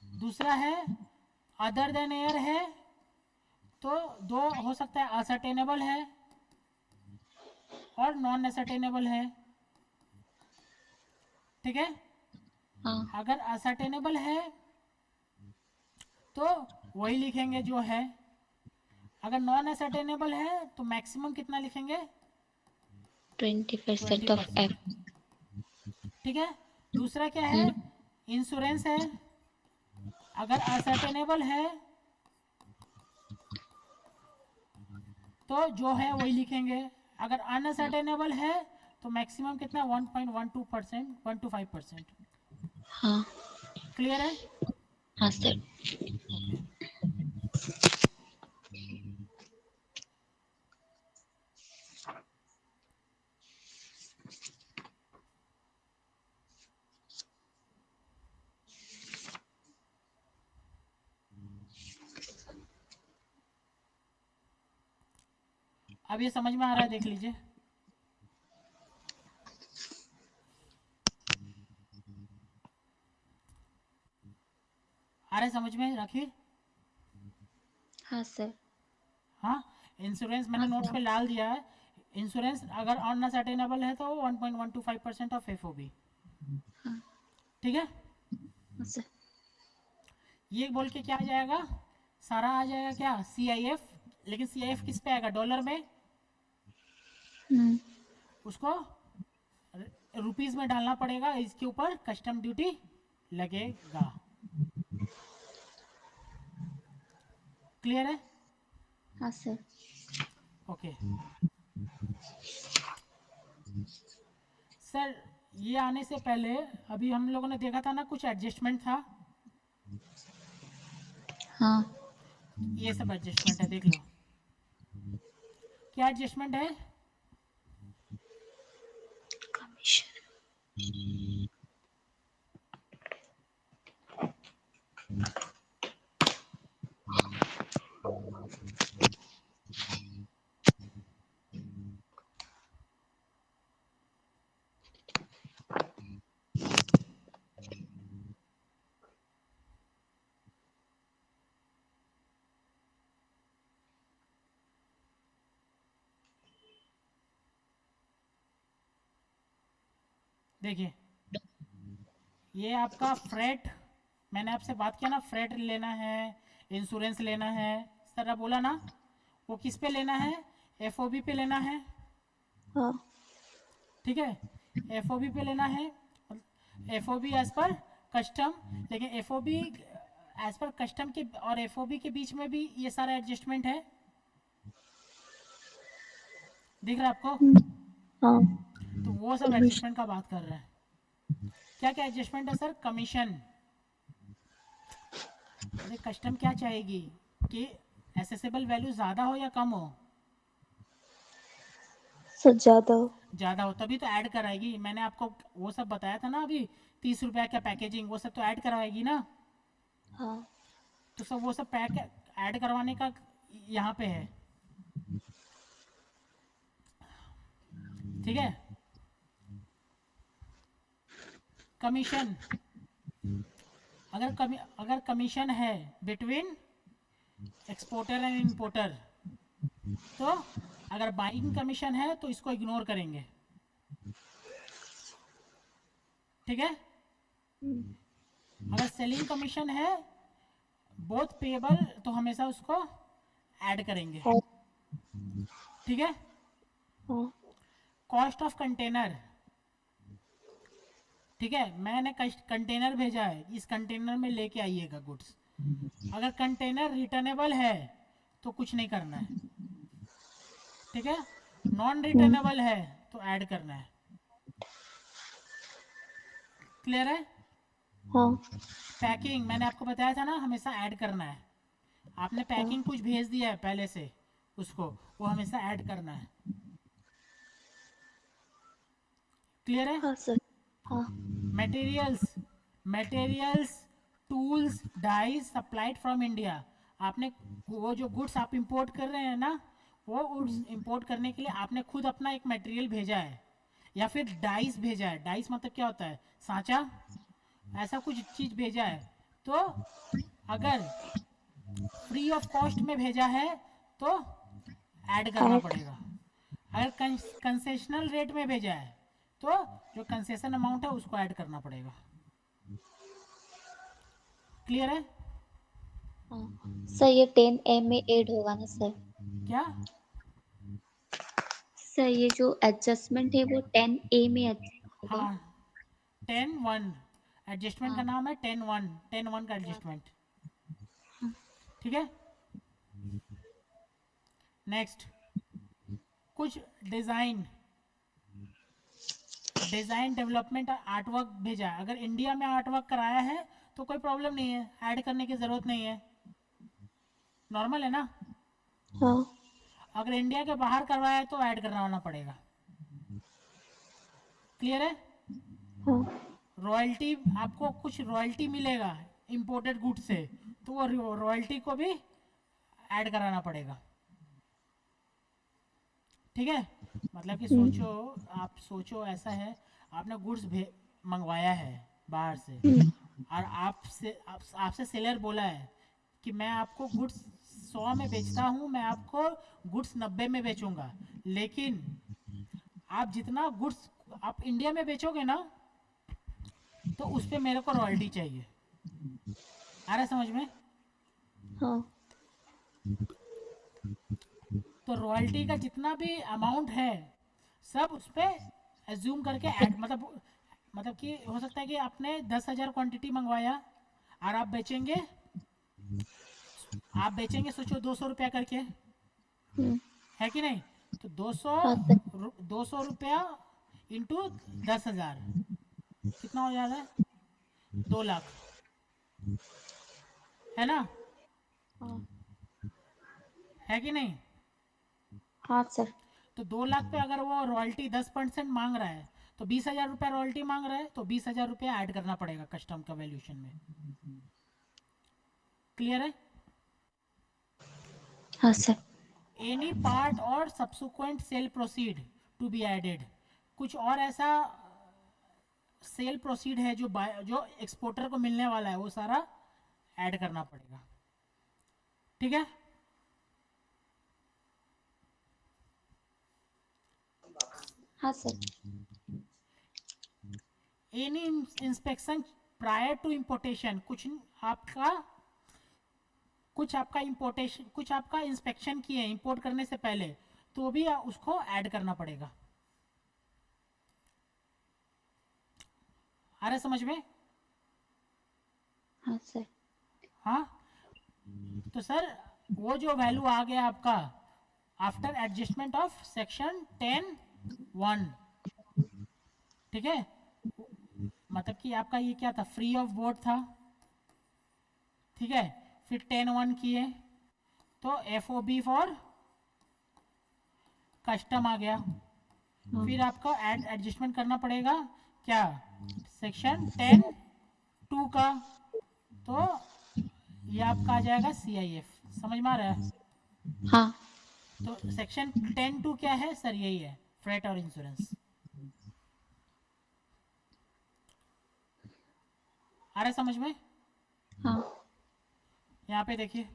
दूसरा है अदर देन एयर है, तो दो हो सकता है, असर्टेनेबल है और नॉन असर्टेनेबल है, ठीक है। हाँ। अगर असर्टेनेबल है तो वही लिखेंगे जो है, अगर नॉन असर्टेनेबल है तो मैक्सिमम कितना लिखेंगे? 20% ऑफ 20%, F। ठीक है। दूसरा क्या है? हम्म। इंश्योरेंस है, अगर असर्टेनेबल है तो जो है वही लिखेंगे, अगर अनसर्टेनेबल है तो मैक्सिमम कितना? 1.12%, 1 to 5%। हाँ। क्लियर है? हाँ सर। ओके। अब ये समझ में आ रहा है, देख लीजिए। आ रहा है समझ में, रखिए। हाँ सर। हाँ, इंश्योरेंस मैंने हाँ नोट्स सर। पे डाल दिया है। इंश्योरेंस अगर अनसर्टेनेबल है तो 1.125% ऑफ एफ, हाँ। ठीक है। हाँ सर। ये बोल के क्या आ जाएगा? सारा आ जाएगा क्या? सी आई एफ। लेकिन सी आई एफ किस पे आएगा? डॉलर में। हम्म। उसको रुपीस में डालना पड़ेगा, इसके ऊपर कस्टम ड्यूटी लगेगा। क्लियर है? हाँ सर। ओके सर, ये आने से पहले अभी हम लोगों ने देखा था ना, कुछ एडजस्टमेंट था। हाँ। ये सब एडजस्टमेंट है, देख लो। क्या एडजस्टमेंट है? कमीशन। देखिए, ये आपका फ्रेट, मैंने आपसे बात किया ना, फ्रेट लेना है, इंश्योरेंस लेना है, इस तरह बोला ना। वो किस पे लेना है? एफओबी पे लेना है, हाँ। ठीक है? एफओबी पे लेना है, एफओबी एज पर कस्टम। लेकिन एफओबी एज पर कस्टम के और एफओबी के बीच में भी ये सारा एडजस्टमेंट है, दिख रहा है आपको? हाँ। तो वो सब कमीशन। एडजस्टमेंट का बात कर रहे हैं। क्या क्या एडजस्टमेंट है सर? कमीशन। अरे कस्टम क्या चाहेगी कि एसेसेबल वैल्यू ज़्यादा हो या कम हो? सर ज़्यादा। ज़्यादा हो, तभी तो ऐड कराएगी। मैंने आपको वो सब बताया था ना अभी, 30 रुपया का पैकेजिंग, वो सब तो ऐड करवाएगी ना। हाँ। तो सब वो सब पैक ऐड करवाने का यहाँ पे है, ठीक है? कमीशन, अगर कमीशन है बिटवीन एक्सपोर्टर एंड इंपोर्टर, तो अगर बाइंग कमीशन है तो इसको इग्नोर करेंगे, ठीक है? अगर सेलिंग कमीशन है बोथ पेबल, तो हमेशा उसको ऐड करेंगे, हाँ। ठीक है? हाँ। कॉस्ट ऑफ कंटेनर, ठीक है? मैंने कंटेनर भेजा है, इस कंटेनर में लेके आइएगा गुड्स। अगर कंटेनर रिटर्नेबल है तो कुछ नहीं करना है, ठीक है? नॉन रिटर्नेबल है तो ऐड करना है, क्लियर है? हाँ। पैकिंग मैंने आपको बताया था ना, हमेशा ऐड करना है। आपने हाँ। पैकिंग कुछ भेज दिया है पहले से उसको, वो हमेशा ऐड करना है, क्लियर है? हाँ सर। हाँ। Materials, materials, tools, dies supplied from India. आपने वो जो गुड्स आप इंपोर्ट कर रहे हैं ना, वो गुड्स इंपोर्ट करने के लिए आपने खुद अपना एक मटेरियल भेजा है, या फिर डाइस भेजा है। डाइस मतलब क्या होता है? सांचा, ऐसा कुछ चीज़ भेजा है। तो अगर फ्री ऑफ कॉस्ट में भेजा है तो ऐड करना ऐड। पड़ेगा। अगर कंसेशनल रेट में भेजा है तो जो कंसेशन अमाउंट है उसको ऐड करना पड़ेगा, क्लियर है? हाँ सर, ये 10A में ऐड होगा ना सर? क्या? सर ये जो एडजस्टमेंट है वो 10A में adjust होगा? हाँ, 10-1 एडजस्टमेंट का हाँ। नाम है, 10-1, 10-1 का हाँ। एडजस्टमेंट, ठीक है? नेक्स्ट, कुछ डिज़ाइन, डिज़ाइन डेवलपमेंट आर्टवर्क भेजा है। अगर इंडिया में आर्टवर्क कराया है तो कोई प्रॉब्लम नहीं है, ऐड करने की ज़रूरत नहीं है, नॉर्मल है ना। हाँ। अगर इंडिया के बाहर करवाया है तो ऐड करवाना पड़ेगा, क्लियर है? हाँ। रॉयल्टी, आपको कुछ रॉयल्टी मिलेगा इंपोर्टेड गुड से, तो वो रॉयल्टी को भी ऐड कराना पड़ेगा, ठीक है? मतलब कि सोचो, आप सोचो ऐसा है, आपने गुड्स मंगवाया है बाहर से, और आपसे सेलर बोला है कि मैं आपको गुड्स 100 में बेचता हूँ, मैं आपको गुड्स 90 में बेचूंगा, लेकिन आप जितना गुड्स आप इंडिया में बेचोगे ना, तो उस पर मेरे को रॉयल्टी चाहिए। आ रहा है समझ में? हाँ। तो रॉयल्टी का जितना भी अमाउंट है सब उस पर एज्यूम करके ऐड, मतलब कि हो सकता है कि आपने 10,000 क्वांटिटी मंगवाया और आप बेचेंगे आप बेचेंगे, सोचो 200 रुपया करके, हम्म, है कि नहीं? तो हाँ सर। 200 रुपया इंटू 10,000 कितना हो जाता है? 2 लाख, है ना? हाँ। है कि नहीं? हाँ सर। तो 2 लाख पे अगर वो रॉयल्टी 10% मांग रहा है, तो 20,000 रुपया रॉयल्टी मांग रहा है, तो 20,000 रुपया ऐड करना पड़ेगा कस्टम का वैल्यूशन में। क्लियर है? हाँ सर। एनी पार्ट और subsequent sale proceed to be added, कुछ और ऐसा सेल प्रोसीड है जो एक्सपोर्टर को मिलने वाला है, वो सारा ऐड करना पड़ेगा। ठीक है? हाँ sir. Any inspection prior to importation, कुछ आपका इंस्पेक्शन किए इंपोर्ट करने से पहले, तो भी उसको ऐड करना पड़ेगा। आ रहा है समझ में? हाँ सर। हाँ, तो सर वो जो वैल्यू आ गया आपका आफ्टर एडजस्टमेंट ऑफ सेक्शन 10(1), ठीक है? मतलब कि आपका ये क्या था, फ्री ऑफ बोर्ड था, ठीक है? फिर 10(1) किए तो FOB फॉर कस्टम आ गया। हाँ। फिर आपको एडजस्टमेंट करना पड़ेगा क्या, सेक्शन 10(2) का, तो ये आपका आ जाएगा CIF। समझ में आ रहा है? हाँ। तो सेक्शन 10(2) क्या है सर? यही है, फ्रेट और इंश्योरेंस। आ रहा है समझ में? हाँ। यहाँ पे देखिए,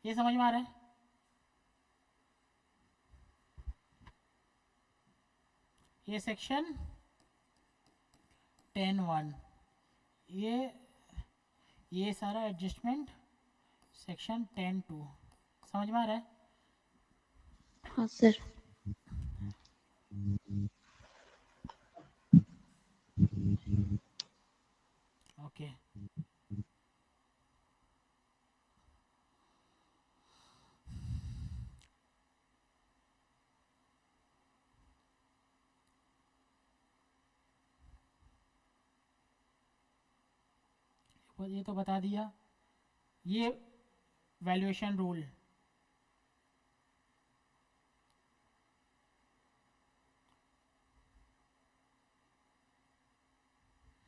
ये समझ में आ रहा है? ये सेक्शन 10(1), ये ये सारा एडजस्टमेंट सेक्शन 10(2), समझ में आ रहा है? हाँ सर। ओके। ये तो बता दिया, ये वैल्यूएशन रूल।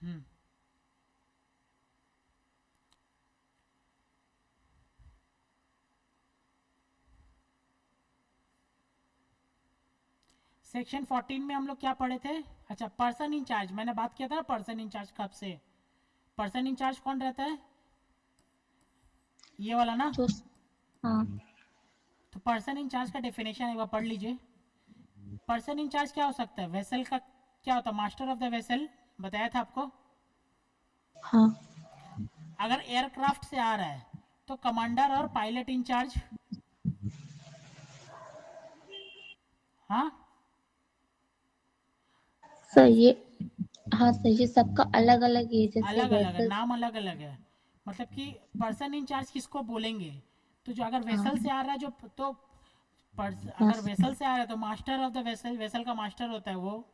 हम्म, सेक्शन 14 में हम लोग क्या पढ़े थे? अच्छा, पर्सन इंचार्ज, मैंने बात किया था ना पर्सन इंचार्ज कब से। पर्सन इंचार्ज कौन रहता है? ये वाला ना। जो हाँ। तो पर्सन इंचार्ज का डेफिनेशन एक बार पढ़ लीजिए। पर्सन इंचार्ज क्या हो सकता है? वेसल का क्या होता है? मास्टर ऑफ द वेसल, बताया था आपको। हाँ। अगर एयरक्राफ्ट से आ रहा है तो कमांडर और पायलट इंचार्ज। हाँ, सर ये हाँ सर, ये सबका अलग अलग है, जैसे अलग अलग है, वैसे। नाम अलग अलग है। मतलब कि पर्सन इंचार्ज किसको बोलेंगे? तो जो अगर हाँ। वेसल से आ रहा है जो, तो हाँ अगर वेसल से आ रहा है तो master of the vessel, vessel का मास्टर होता है वो।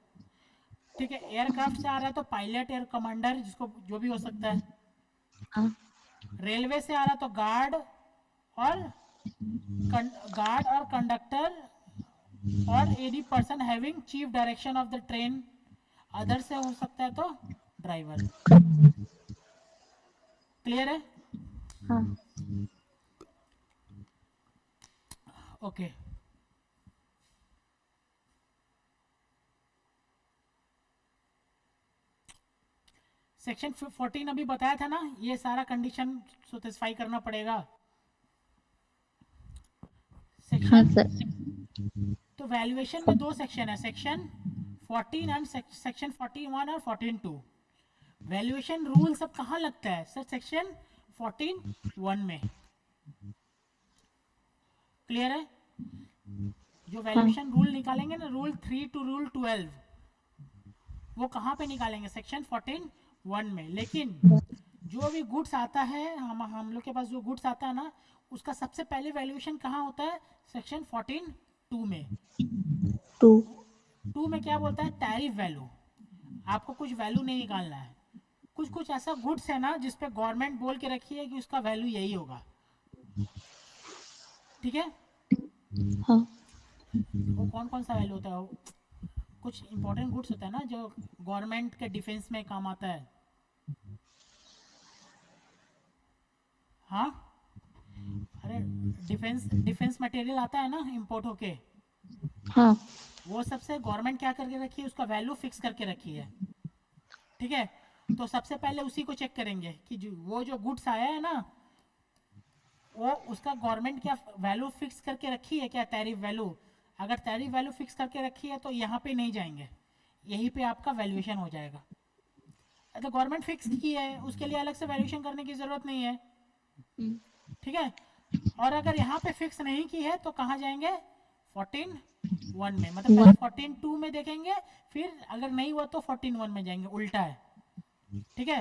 ठीक है, एयरक्राफ्ट से आ रहा है तो पायलट, एयर कमांडर, जिसको जो भी हो सकता है। हाँ। रेलवे से आ रहा है तो और गार्ड और कंडक्टर और any person having chief direction of the train. Other से हो सकता है तो ड्राइवर। क्लियर है? हाँ। ओके। सेक्शन 14 अभी बताया था ना, ये सारा कंडीशन सेटिस्फाई करना पड़ेगा। हाँ सेक्शन, सर। तो वैल्यूएशन में दो सेक्शन है, सेक्शन 14 एंड सेक्शन 41 और 14(2). वैल्यूएशन रूल सब कहाँ लगता है सर? सेक्शन 14(1) में। क्लियर है? जो हाँ। वैल्यूएशन रूल निकालेंगे ना, रूल 3 टू रूल 12, वो कहाँ पे निकालेंगे? सेक्शन 14(1) में। लेकिन जो भी गुड्स आता है, हम लोग के पास जो गुड्स आता है ना, उसका सबसे पहले वैल्यूएशन कहाँ होता है? सेक्शन 14(2) में। 2. 2 में क्या बोलता है? Tariff value. आपको कुछ वैल्यू नहीं निकालना है। कुछ कुछ ऐसा गुड्स है ना जिस पे गवर्नमेंट बोल के रखी है कि उसका वैल्यू यही होगा, ठीक है? हाँ. वो कौन कौन सा वैल्यू होता है? कुछ इंपॉर्टेंट गुड्स होता है ना जो गवर्नमेंट के डिफेंस में काम आता है। हाँ, अरे डिफेंस डिफेंस मटेरियल आता है ना इम्पोर्ट होके, हाँ. वो सबसे गवर्नमेंट क्या करके रखी है? उसका वैल्यू फिक्स करके रखी है, ठीक है? तो सबसे पहले उसी को चेक करेंगे कि वो जो गुड्स आया है ना, वो उसका गवर्नमेंट क्या वैल्यू फिक्स करके रखी है क्या? Tariff value. अगर टैरिफ वैल्यू फिक्स करके रखी है तो यहाँ पे नहीं जाएंगे, यहीं पे आपका वैल्यूएशन हो जाएगा। तो गवर्नमेंट फिक्स की है, उसके लिए अलग से वैल्यूएशन करने की ज़रूरत नहीं है, ठीक है? और अगर यहाँ पे फिक्स नहीं की है तो कहाँ जाएंगे? 14(1) में, मतलब पहले 1. 14(2) में देखेंगे, फिर अगर नहीं हुआ तो 14(1) में जाएंगे, उल्टा है, ठीक है?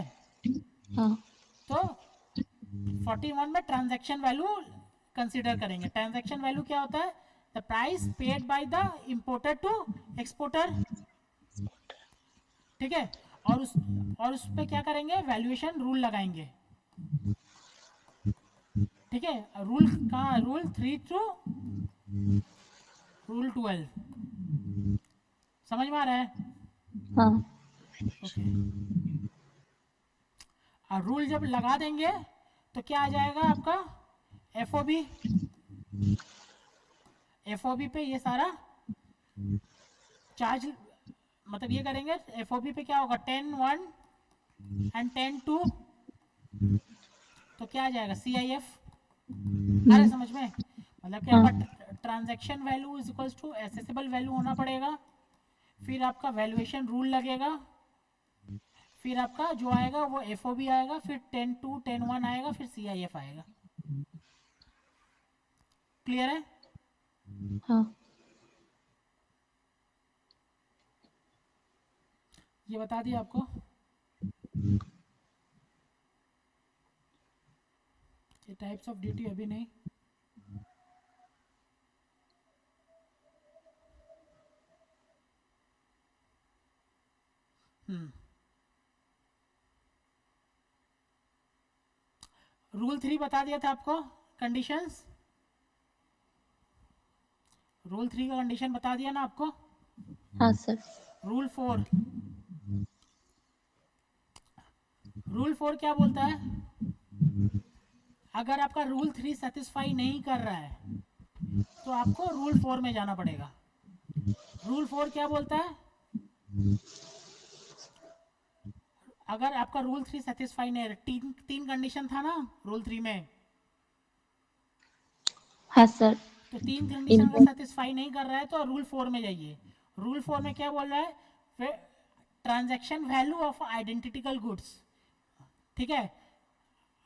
हाँ. तो 14(1) में ट्रांजैक्शन वैल्यू कंसीडर करेंगे। ट्रांजैक्शन वैल्यू क्या होता है? The price paid by the importer to exporter, ठीक है? और उस पे क्या करेंगे? वैल्यूएशन रूल लगाएंगे, ठीक है? रूल कहाँ? रूल 3 टू रूल 12, समझ में आ रहा है? हाँ. ओके। और रूल जब लगा देंगे तो क्या आ जाएगा आपका? एफओबी। एफओबी पे ये सारा चार्ज, मतलब ये करेंगे। एफओबी पे क्या होगा? 10(1) एंड 10(2), तो क्या आ जाएगा? CIF। आ रहा है समझ में? मतलब कि हाँ. आपका transaction value is equals to assessable value होना पड़ेगा, फिर आपका वैल्यूएशन रूल लगेगा, फिर आपका जो आएगा वो एफओबी आएगा, फिर 10(2) 10(1) आएगा, फिर CIF आएगा। क्लियर है? हाँ. ये बता दिया आपको। ये टाइप्स ऑफ ड्यूटी अभी नहीं। रूल 3 बता दिया था आपको, कंडीशंस। रूल 3 का कंडीशन बता दिया ना आपको। हाँ सर. रूल 4, रूल 4 क्या बोलता है? अगर आपका रूल 3 सेटिस्फाई नहीं कर रहा है तो आपको रूल 4 में जाना पड़ेगा। रूल 4 क्या बोलता है? अगर आपका रूल 3 सेटिस्फाई नहीं है, तीन तीन कंडीशन था ना रूल 3 में, हाँ सर. तो तीन कंडीशन अगर इम्पोर्ट. सेटिस्फाई नहीं कर रहा है तो रूल 4 में जाइए। रूल 4 में क्या बोल रहा है? Transaction value of identical goods, ठीक है?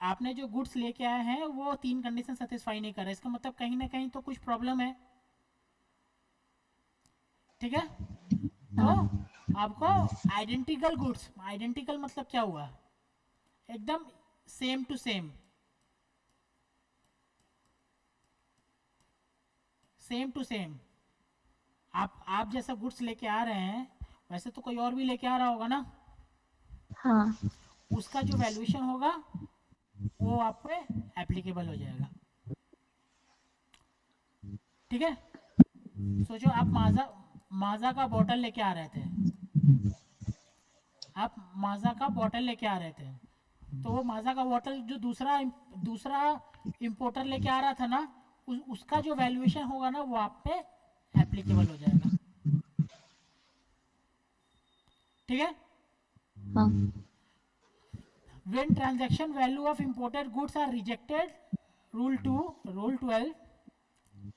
आपने जो गुड्स लेके आए हैं वो तीन कंडीशन सेटिस्फाई नहीं कर रहा है, इसका मतलब कहीं ना कहीं तो कुछ प्रॉब्लम है, ठीक है? तो आपको आइडेंटिकल गुड्स, आइडेंटिकल मतलब क्या हुआ? एकदम same to same, same to same. आप जैसा गुड्स लेके आ रहे हैं वैसे तो कोई और भी लेके आ रहा होगा ना, हाँ. उसका जो वैल्यूएशन होगा वो आप पे एप्लीकेबल हो जाएगा, ठीक है? सोचो आप माजा माजा का बॉटल लेके आ रहे थे, आप माजा का बॉटल लेके आ रहे थे, तो वो माजा का बॉटल जो दूसरा दूसरा इंपोर्टर लेके आ रहा था ना, उसका जो वैल्यूएशन होगा ना वो आप पे एप्लीकेबल हो जाएगा, ठीक है? हाँ. When transaction value of imported goods are rejected, rule 2 rule 12,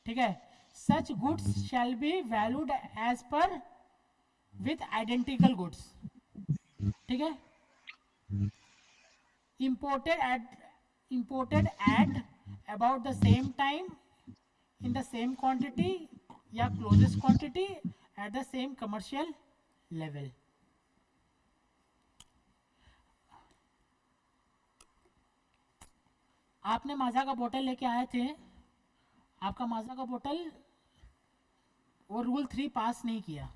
ठीक है? Such goods shall be valued as per with identical goods, ठीक है? imported at about the same time in the same quantity या closest quantity at the same commercial level। आपने माजा का बोतल लेके आए थे, आपका माजा का बोतल वो रूल 3 पास नहीं किया,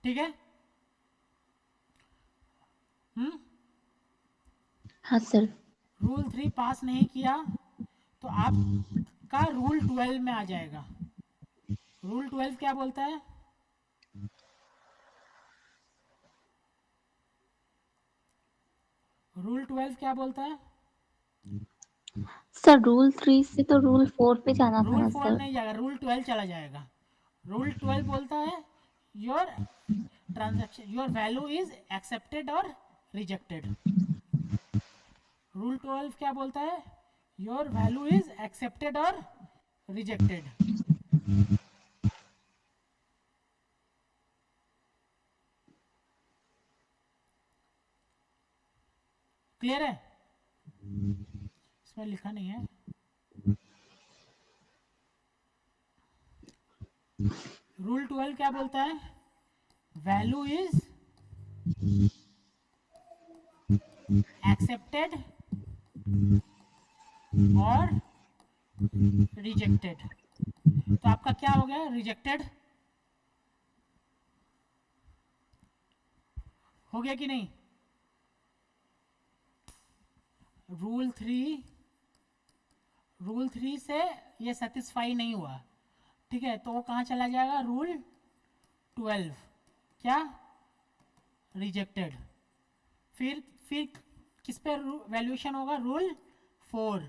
ठीक है? हाँ सर। रूल 3 पास नहीं किया तो आपका रूल 12 में आ जाएगा। रूल 12 क्या बोलता है? रूल 12 क्या बोलता है? सर रूल 3 से तो रूल 4 पे जाना था रूल ना 4 सर। नहीं जाएगा, रूल 12 चला जाएगा। रूल 12 बोलता है your transaction, your value is accepted और रिजेक्टेड। रूल 12 क्या बोलता है? योर वैल्यू इज एक्सेप्टेड और रिजेक्टेड। क्लियर है? इसमें लिखा नहीं है। रूल 12 क्या बोलता है? वैल्यू इज एक्सेप्टेड और रिजेक्टेड। तो आपका क्या हो गया? रिजेक्टेड हो गया कि नहीं? रूल 3 से ये सेटिस्फाई नहीं हुआ, ठीक है? तो वो कहाँ चला जाएगा? रूल 12 क्या? रिजेक्टेड। फिर किस पे वैल्यूएशन होगा? रूल 4,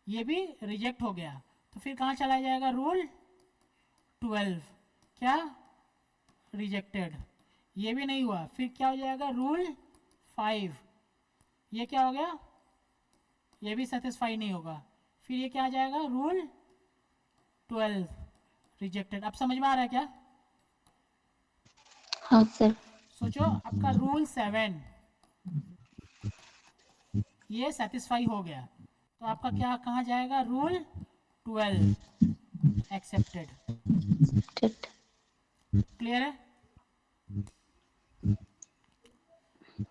ये भी रिजेक्ट हो गया, तो फिर कहाँ चला जाएगा? रूल 12 क्या? रिजेक्टेड। ये भी नहीं हुआ, फिर क्या हो जाएगा? रूल 5, ये क्या हो गया? ये भी सेटिस्फाई नहीं होगा, फिर ये क्या आ जाएगा? Rule 12 rejected. अब समझ में आ रहा है क्या? हाँ सर। सोचो, आपका रूल 7 ये सेटिस्फाई हो गया, तो आपका क्या कहाँ जाएगा? Rule 12 accepted. टिट। क्लियर है?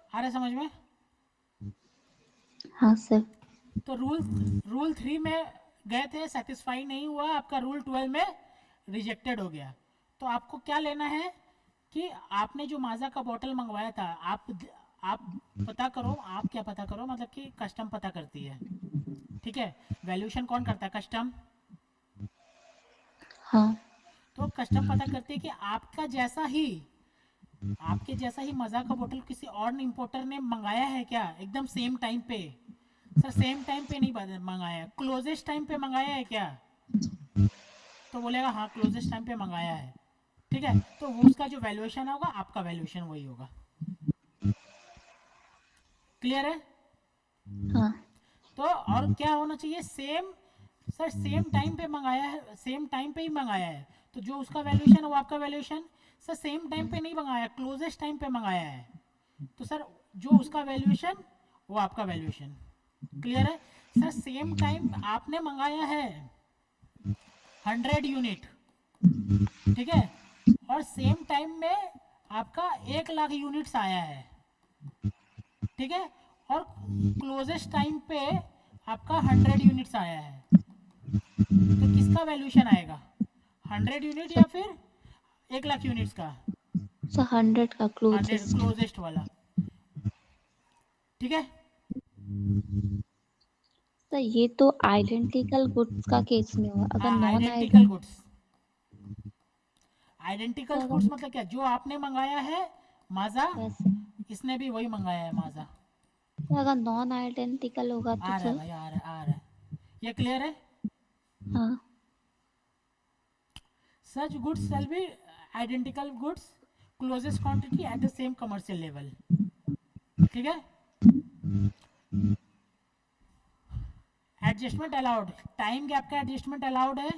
आ रहा है समझ में? हाँ सर। तो रूल 3 में गए थे, सेटिस्फाई नहीं हुआ, आपका रूल 12 में रिजेक्टेड हो गया। तो आपको क्या लेना है कि आपने जो माजा का बॉटल मंगवाया था, आप पता करो, आप क्या पता करो, मतलब कि कस्टम पता करती है, ठीक है? वैल्यूएशन कौन करता है? कस्टम। हाँ। तो कस्टम पता करती है कि आपके जैसा ही मज़ा का बोतल किसी और इंपोर्टर ने मंगाया है क्या, एकदम सेम टाइम पे? सर सेम टाइम पे नहीं मंगाया है, क्लोजेस्ट टाइम पे मंगाया है क्या? तो बोलेगा हाँ क्लोजेस्ट टाइम पे मंगाया है, ठीक है? तो वो उसका जो वैल्यूएशन होगा, आपका वैल्यूएशन वही होगा। क्लियर है? हाँ तो और क्या होना चाहिए? सर सेम टाइम पे मंगाया है, सेम टाइम पे ही मंगाया है, तो जो उसका वैल्यूएशन है वो आपका वैल्यूएशन। सर सेम टाइम पे नहीं मंगाया, क्लोजेस्ट टाइम पे मंगाया है, तो सर जो उसका वैल्यूएशन वो आपका वैल्यूएशन। क्लियर है? सर सेम टाइम आपने मंगाया है 100 यूनिट, ठीक है? और सेम टाइम में आपका 1 लाख यूनिट्स आया है, ठीक है? और क्लोजेस्ट टाइम पे आपका 100 यूनिट्स आया है, तो किसका वैल्यूएशन आएगा? 100 यूनिट या सर। फिर 1 लाख यूनिट्स का? सर 100 का 100 क्लोजेस्ट। क्लोजेस्ट वाला, ठीक है? सर ये तो आइडेंटिकल गुड्स का केस में हुआ, अगर हाँ नॉन आइडेंटिकल आइडेंट। गुड्स। आइडेंटिकल तो गुड्स अगर मतलब क्या? जो आपने मंगाया है माजा, वैसे, इसने भी वही मंगाया है माजा। तो अगर नॉन आइडेंटिकल होगा तो आ रहा है सर। भाई, आ रहा है। ये क्लियर है? हाँ। Such goods shall be identical goods, closest quantity at the same commercial level, ठीक है? एडजस्टमेंट अलाउड, टाइम गैप का एडजस्टमेंट अलाउड है,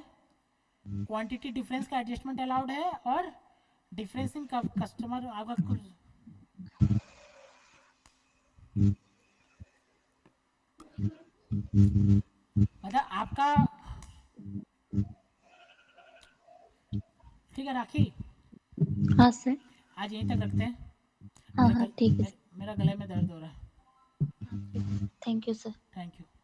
क्वांटिटी डिफरेंस का एडजस्टमेंट अलाउड है, और डिफरेंस इन कस्टमर अगर कुछ मतलब आपका, ठीक है राखी, हाँ सर। आज यहीं तक रखते हैं। हाँ हाँ ठीक है। मेरा गले में दर्द हो रहा है। Thank you sir. Thank you.